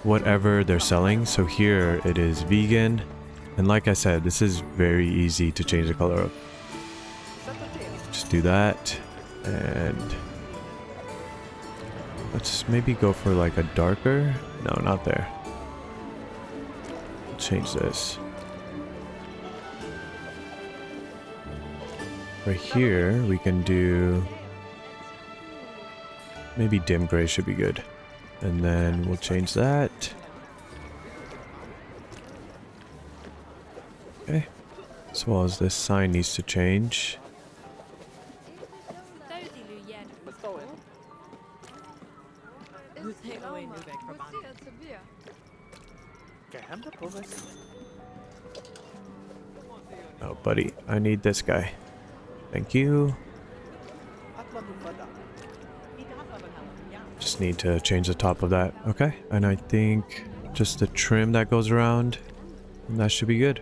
whatever they're selling. So here it is vegan, and like I said, this is very easy to change the color of. Just do that, and let's maybe go for like a darker, no, not there. Change this. Right here we can do maybe dim gray should be good. And then we'll change that. Okay. As well as this sign needs to change. Oh, buddy, I need this guy. Thank you. Just need to change the top of that. Okay, and I think just the trim that goes around. And that should be good.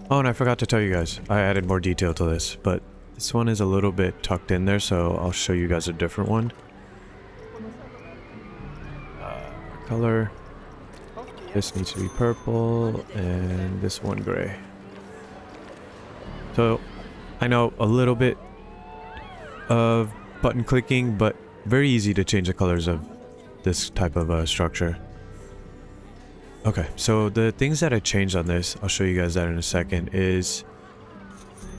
Oh, and I forgot to tell you guys, I added more detail to this, but this one is a little bit tucked in there, so I'll show you guys a different one. Color. This needs to be purple, and this one gray. So, I know a little bit of button clicking, but very easy to change the colors of this type of structure. Okay, so the things that I changed on this, I'll show you guys that in a second, is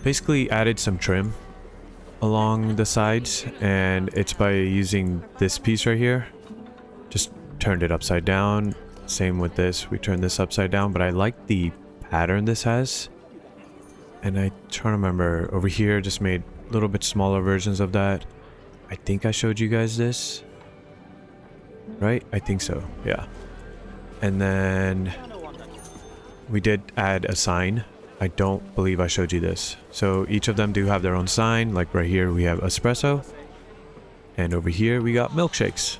basically added some trim along the sides, and it's by using this piece right here. Just turned it upside down. Same with this, we turned this upside down, but I like the pattern this has. And I try to remember, over here just made a little bit smaller versions of that. I think I showed you guys this. Right? I think so, yeah. And then we did add a sign. I don't believe I showed you this. So each of them do have their own sign. Like right here we have espresso. And over here we got milkshakes.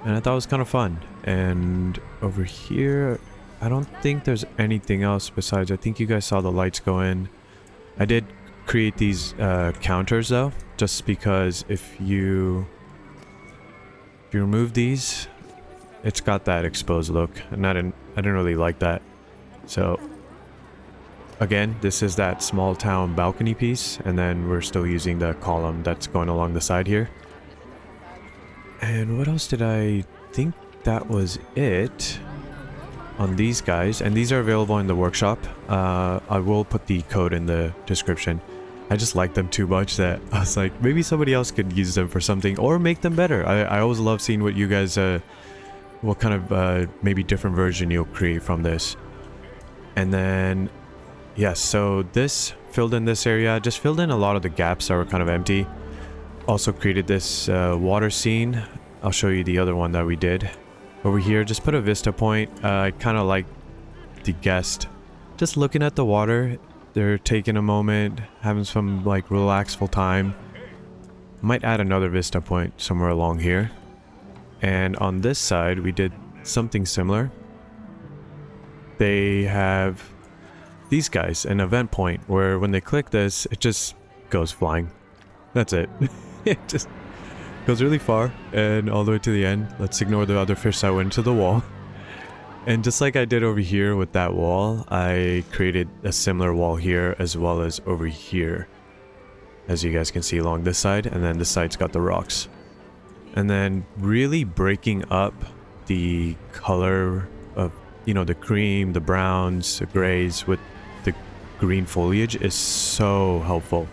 And I thought it was kind of fun. And over here, I don't think there's anything else besides, I think you guys saw the lights go in. I did create these counters though, just because if you remove these, it's got that exposed look, and I didn't really like that. So again, this is that small town balcony piece, and then we're still using the column that's going along the side here. And what else did I think? That was it on these guys, and these are available in the workshop. I will put the code in the description. I just like them too much that I was like, maybe somebody else could use them for something or make them better. I always love seeing what you guys what kind of maybe different version you'll create from this. And then yes, so this filled in this area, just filled in a lot of the gaps that were kind of empty. Also created this water scene. I'll show you the other one that we did over here. Just put a vista point. I kind of like the guest just looking at the water. They're taking a moment, having some like relaxful time. Might add another vista point somewhere along here. And on this side we did something similar. They have these guys, an event point where when they click this, it just goes flying. That's it. It just goes really far and all the way to the end. Let's ignore the other fish that went into the wall. And just like I did over here with that wall, I created a similar wall here as well as over here, as you guys can see along this side, and then this side's got the rocks. And then really breaking up the color of, you know, the cream, the browns, the grays with the green foliage is so helpful.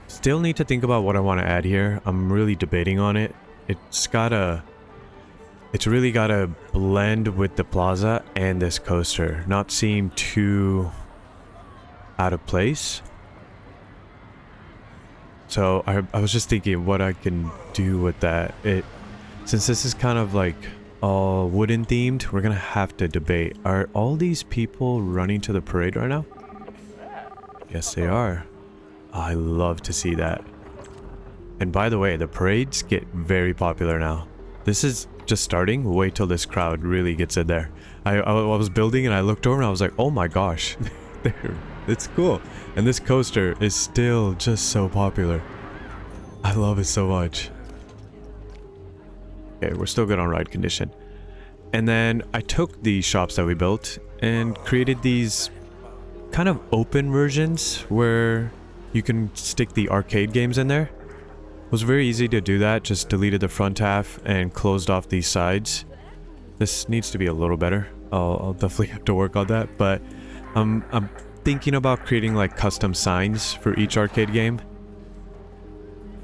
Still need to think about what I want to add here. I'm really debating on it. It's really gotta blend with the plaza and this coaster, not seem too out of place. So I was just thinking what I can do with that. Since this is kind of like all wooden themed, we're gonna have to debate. Are all these people running to the parade right now? Yes, they are. I love to see that. And by the way, the parades get very popular now. This is just starting. Wait till this crowd really gets in there. I was building and I looked over and I was like, oh my gosh. It's cool. And this coaster is still just so popular. I love it so much. Okay, we're still good on ride condition. And then I took the shops that we built and created these kind of open versions where you can stick the arcade games in there. It was very easy to do that, just deleted the front half and closed off these sides. This needs to be a little better. I'll definitely have to work on that, but I'm thinking about creating like custom signs for each arcade game.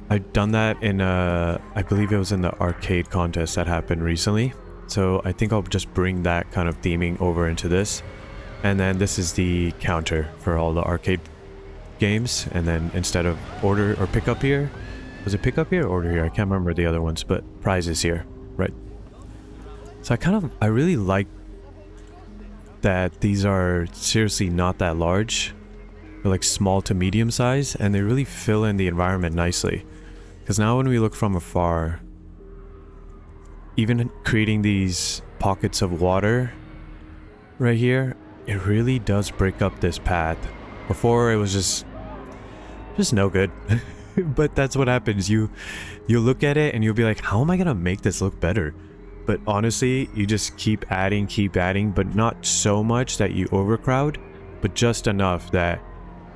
I've done that in I believe it was in the arcade contest that happened recently. So I think I'll just bring that kind of theming over into this. And then this is the counter for all the arcade games. And then instead of order or pick up here, was it pick up here or order here? I can't remember the other ones, but prizes here, right? So I really like that these are seriously not that large. They're like small to medium size, and they really fill in the environment nicely. Because now when we look from afar, even creating these pockets of water right here, it really does break up this path. Before it was just no good. But that's what happens. You look at it and you'll be like, how am I gonna make this look better? But honestly, you just keep adding, but not so much that you overcrowd, but just enough that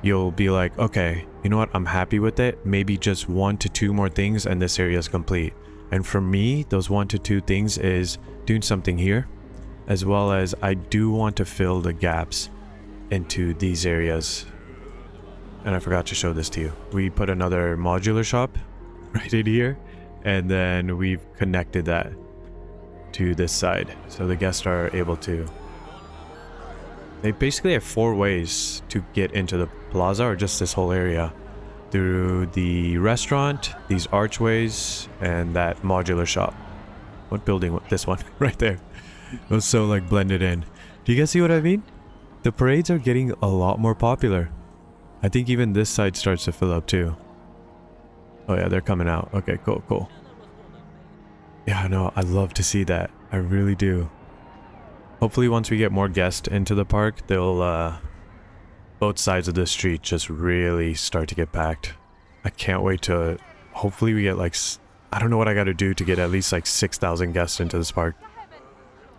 you'll be like, okay, you know what, I'm happy with it. Maybe just 1 to 2 more things and this area is complete. And for me, those 1 to 2 things is doing something here, as well as I do want to fill the gaps into these areas. And I forgot to show this to you. We put another modular shop right in here, and then we've connected that to this side, so the guests are able to. They basically have 4 ways to get into the plaza, or just this whole area, through the restaurant, these archways, and that modular shop. What building? This one right there. It was so like blended in. Do you guys see what I mean? The parades are getting a lot more popular. I think even this side starts to fill up too. Oh yeah, they're coming out. Okay, cool. Yeah, I know. I love to see that. I really do. Hopefully once we get more guests into the park, they'll both sides of the street just really start to get packed. I can't wait to, hopefully we get like, I don't know what I gotta do to get at least like 6,000 guests into this park.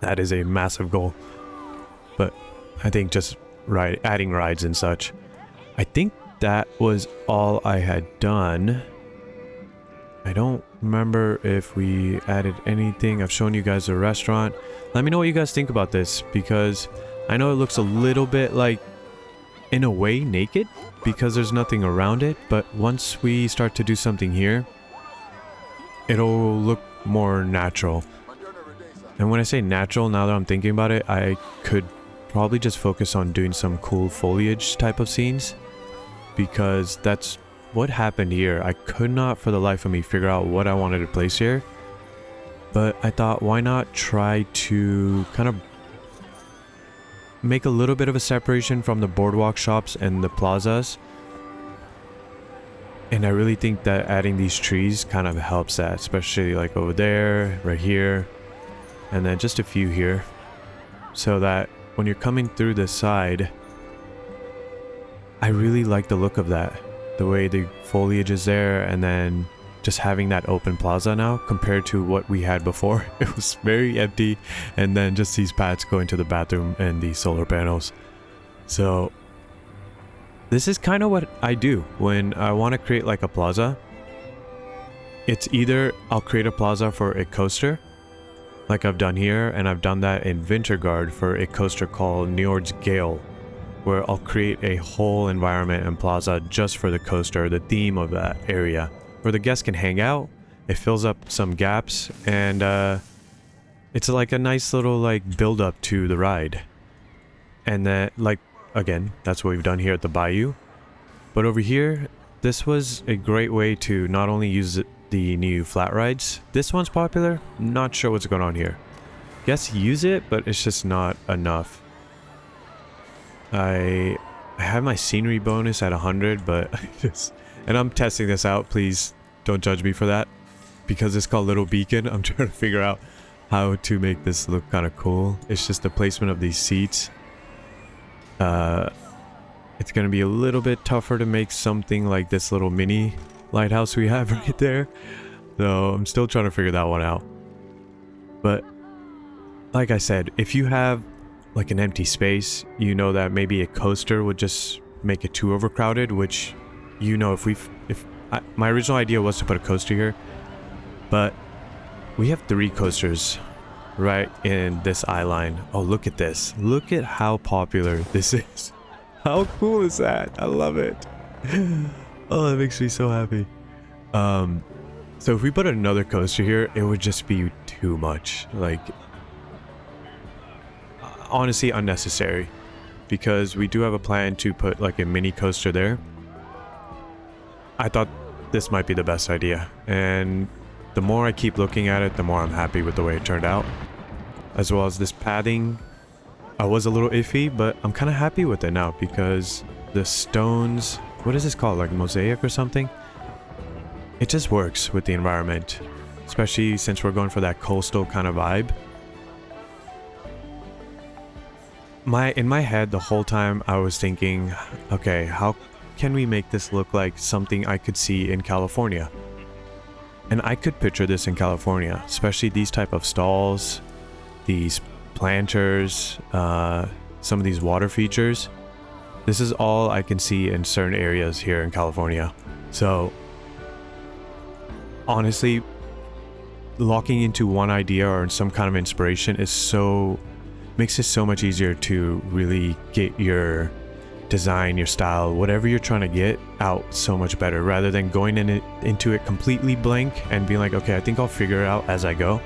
That is a massive goal. But I think just adding rides and such. I think that was all I had done. I don't remember if we added anything. I've shown you guys the restaurant. Let me know what you guys think about this, because I know it looks a little bit like, in a way, naked because there's nothing around it, but once we start to do something here, it'll look more natural. And when I say natural, now that I'm thinking about it, I could probably just focus on doing some cool foliage type of scenes, because that's what happened here. I could not for the life of me figure out what I wanted to place here, but I thought, why not try to kind of make a little bit of a separation from the boardwalk shops and the plazas. And I really think that adding these trees kind of helps that, especially like over there, right here, and then just a few here, so that when you're coming through this side, I really like the look of that, the way the foliage is there, and then just having that open plaza now compared to what we had before. It was very empty, and then just these paths going to the bathroom and the solar panels. So this is kind of what I do when I want to create like a plaza. It's either I'll create a plaza for a coaster, like I've done here, and I've done that in Wintergard for a coaster called Njord's Gale, where I'll create a whole environment and plaza just for the coaster, the theme of that area, where the guests can hang out. It fills up some gaps, and it's like a nice little like build up to the ride. And then, like, again, that's what we've done here at the Bayou. But over here, this was a great way to not only use the new flat rides. This one's popular. Not sure what's going on here. Guests use it, but it's just not enough. I have my scenery bonus at 100, but and I'm testing this out. Please don't judge me for that, because it's called Little Beacon. I'm trying to figure out how to make this look kind of cool. It's just the placement of these seats. It's gonna be a little bit tougher to make something like this little mini lighthouse we have right there, so I'm still trying to figure that one out. But like I said, if you have like an empty space, you know that maybe a coaster would just make it too overcrowded, which, you know, my original idea was to put a coaster here, but we have 3 coasters right in this eye line. Oh, look at this. Look at how popular this is. How cool is that? I love it. Oh, that makes me so happy. So if we put another coaster here, it would just be too much. Like, honestly, unnecessary, because we do have a plan to put like a mini coaster there. I thought this might be the best idea, and the more I keep looking at it, the more I'm happy with the way it turned out. As well as this padding, I was a little iffy, but I'm kind of happy with it now, because the stones, what is this called, like mosaic or something? It just works with the environment. especially since we're going for that coastal kind of vibe. In my head the whole time I was thinking, okay, how can we make this look like something I could see in California? And I could picture this in California, especially these type of stalls, these planters, some of these water features. This is all I can see in certain areas here in California. So honestly, locking into one idea or some kind of inspiration makes it so much easier to really get your design, your style, whatever you're trying to get out so much better, rather than going into it completely blank and being like, okay, I think I'll figure it out as I go.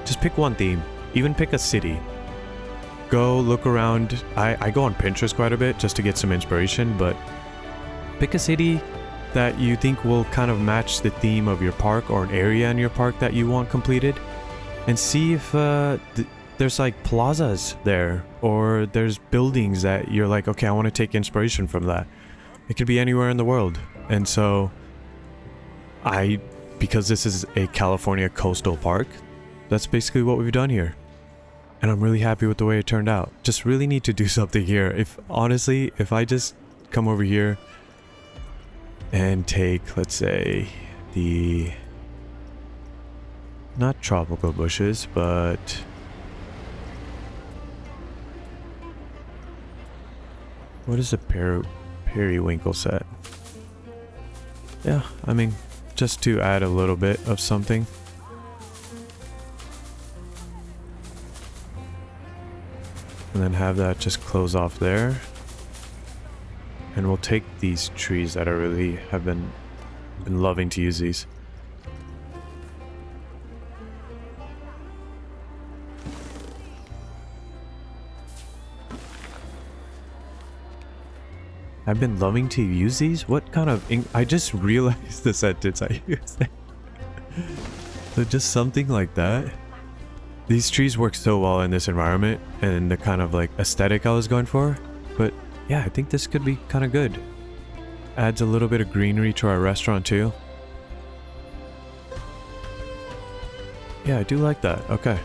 Just pick one theme, even pick a city. Go look around. I go on Pinterest quite a bit just to get some inspiration, but pick a city that you think will kind of match the theme of your park or an area in your park that you want completed, and see if there's like plazas there, or there's buildings that you're like, okay, I want to take inspiration from that. It could be anywhere in the world. And so because this is a California coastal park, that's basically what we've done here. And I'm really happy with the way it turned out. Just really need to do something here. If I just come over here and take, let's say, the, not tropical bushes, but what is a periwinkle set? Yeah, I mean, just to add a little bit of something. And then have that just close off there. And we'll take these trees that I really have been loving to use these. I've been loving to use these? What kind of I just realized the sentence I used. So just something like that. These trees work so well in this environment and the kind of like aesthetic I was going for. But yeah, I think this could be kind of good. Adds a little bit of greenery to our restaurant too. Yeah, I do like that. Okay.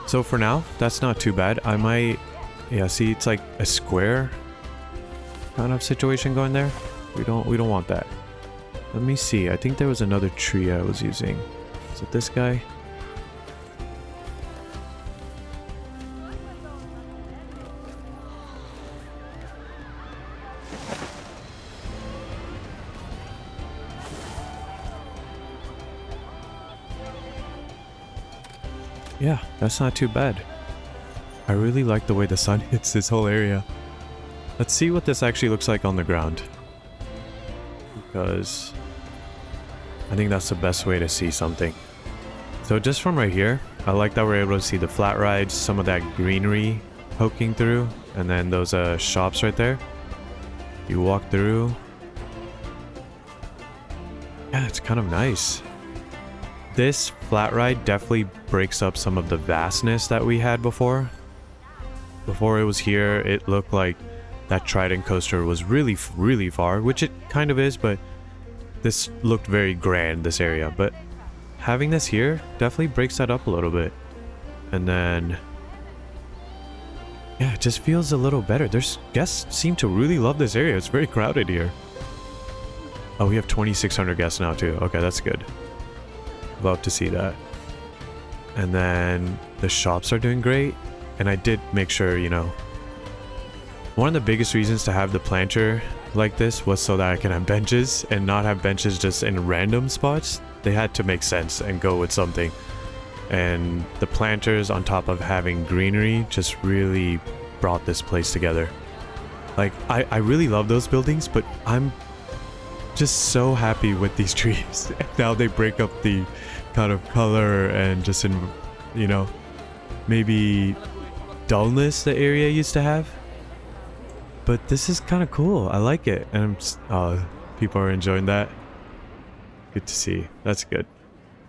So for now, that's not too bad. I might, yeah, see, it's like a square kind of situation going there. We don't want that. Let me see. I think there was another tree I was using. Is it this guy? Yeah, that's not too bad. I really like the way the sun hits this whole area. Let's see what this actually looks like on the ground, because I think that's the best way to see something. So just from right here, I like that we're able to see the flat rides, some of that greenery poking through, and then those shops right there. You walk through. Yeah, it's kind of nice. This flat ride definitely breaks up some of the vastness that we had before. Before it was here, it looked like that Trident coaster was really, really far, which it kind of is, but this looked very grand, this area. But having this here definitely breaks that up a little bit. And then, yeah, it just feels a little better. There's guests seem to really love this area. It's very crowded here. Oh, we have 2,600 guests now too. Okay, that's good. Love to see that. And then the shops are doing great. And I did make sure, you know, one of the biggest reasons to have the planter like this was so that I can have benches and not have benches just in random spots. They had to make sense and go with something. And the planters on top of having greenery just really brought this place together. Like, I really love those buildings, but I'm just so happy with these trees. Now they break up the kind of color and just in, you know, maybe dullness the area used to have. But this is kind of cool. I like it. And I'm just, people are enjoying that. Good to see. That's good.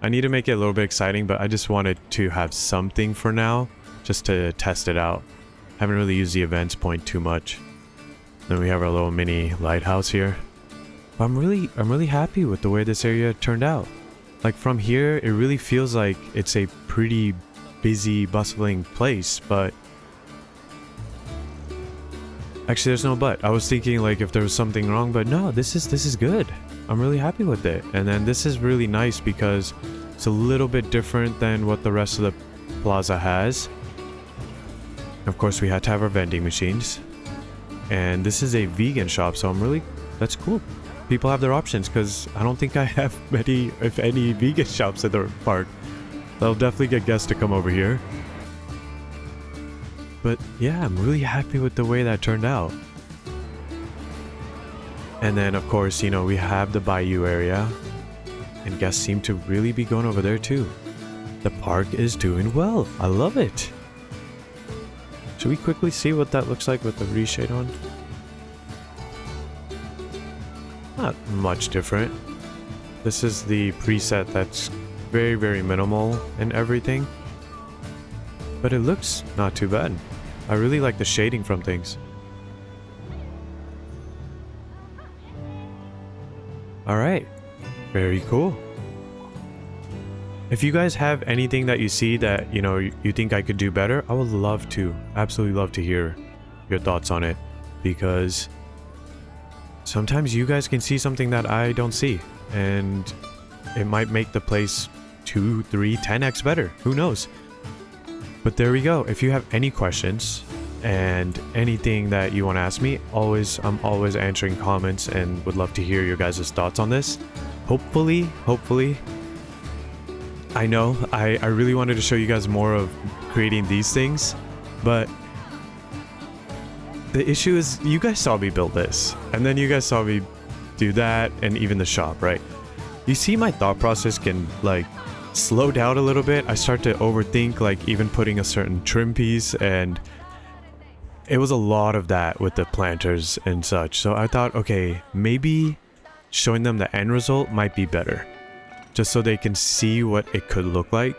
I need to make it a little bit exciting, but I just wanted to have something for now just to test it out. Haven't really used the events point too much. Then we have our little mini lighthouse here. But I'm really happy with the way this area turned out. Like from here, it really feels like it's a pretty busy, bustling place, but actually there's no but. I was thinking like if there was something wrong, but no, this is good. I'm really happy with it. And then this is really nice because it's a little bit different than what the rest of the plaza has. Of course, we had to have our vending machines. And this is a vegan shop, so that's cool. People have their options because I don't think I have many, if any, vegan shops at the park. They'll definitely get guests to come over here. But yeah, I'm really happy with the way that turned out. And then of course, you know, we have the Bayou area. And guests seem to really be going over there too. The park is doing well. I love it. Should we quickly see what that looks like with the reshade on? Not much different. This is the preset that's very, very minimal and everything. But it looks not too bad. I really like the shading from things. Alright. Very cool. If you guys have anything that you see that, you know, you think I could do better, I would love to, absolutely love to hear your thoughts on it. Because sometimes you guys can see something that I don't see. And it might make the place 2, 3, 10x better. Who knows? But there we go. If you have any questions and anything that you want to ask me, I'm always answering comments and would love to hear your guys' thoughts on this. Hopefully, I know I really wanted to show you guys more of creating these things, but the issue is you guys saw me build this, and then you guys saw me do that, and even the shop, right? You see my thought process can like slow down a little bit. I start to overthink like even putting a certain trim piece, and it was a lot of that with the planters and such. So I thought, okay, maybe showing them the end result might be better, just so they can see what it could look like.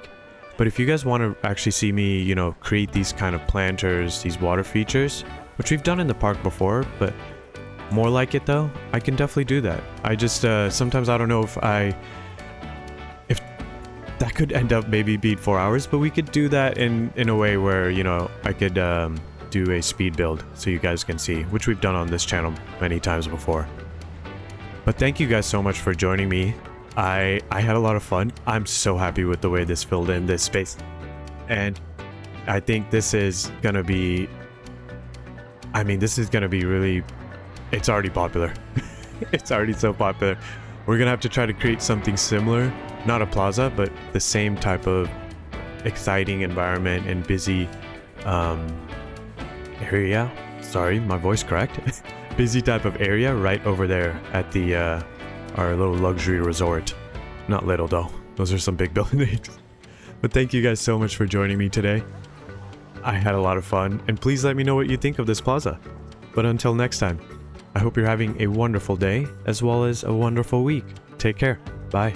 But if you guys want to actually see me, you know, create these kind of planters, these water features, which we've done in the park before, but more like it though, I can definitely do that. I just sometimes I don't know if that could end up maybe being 4 hours, but we could do that in a way where, you know, I could do a speed build so you guys can see, which we've done on this channel many times before. But thank you guys so much for joining me. I had a lot of fun. I'm so happy with the way this filled in this space. And I think this is gonna be, I mean, this is gonna be really, it's already popular. It's already so popular. We're gonna have to try to create something similar, not a plaza, but the same type of exciting environment and busy area. Sorry, my voice cracked. Busy type of area right over there at the our little luxury resort. Not little though, those are some big buildings. But thank you guys so much for joining me today. I had a lot of fun, and please let me know what you think of this plaza. But until next time, I hope you're having a wonderful day as well as a wonderful week. Take care. Bye.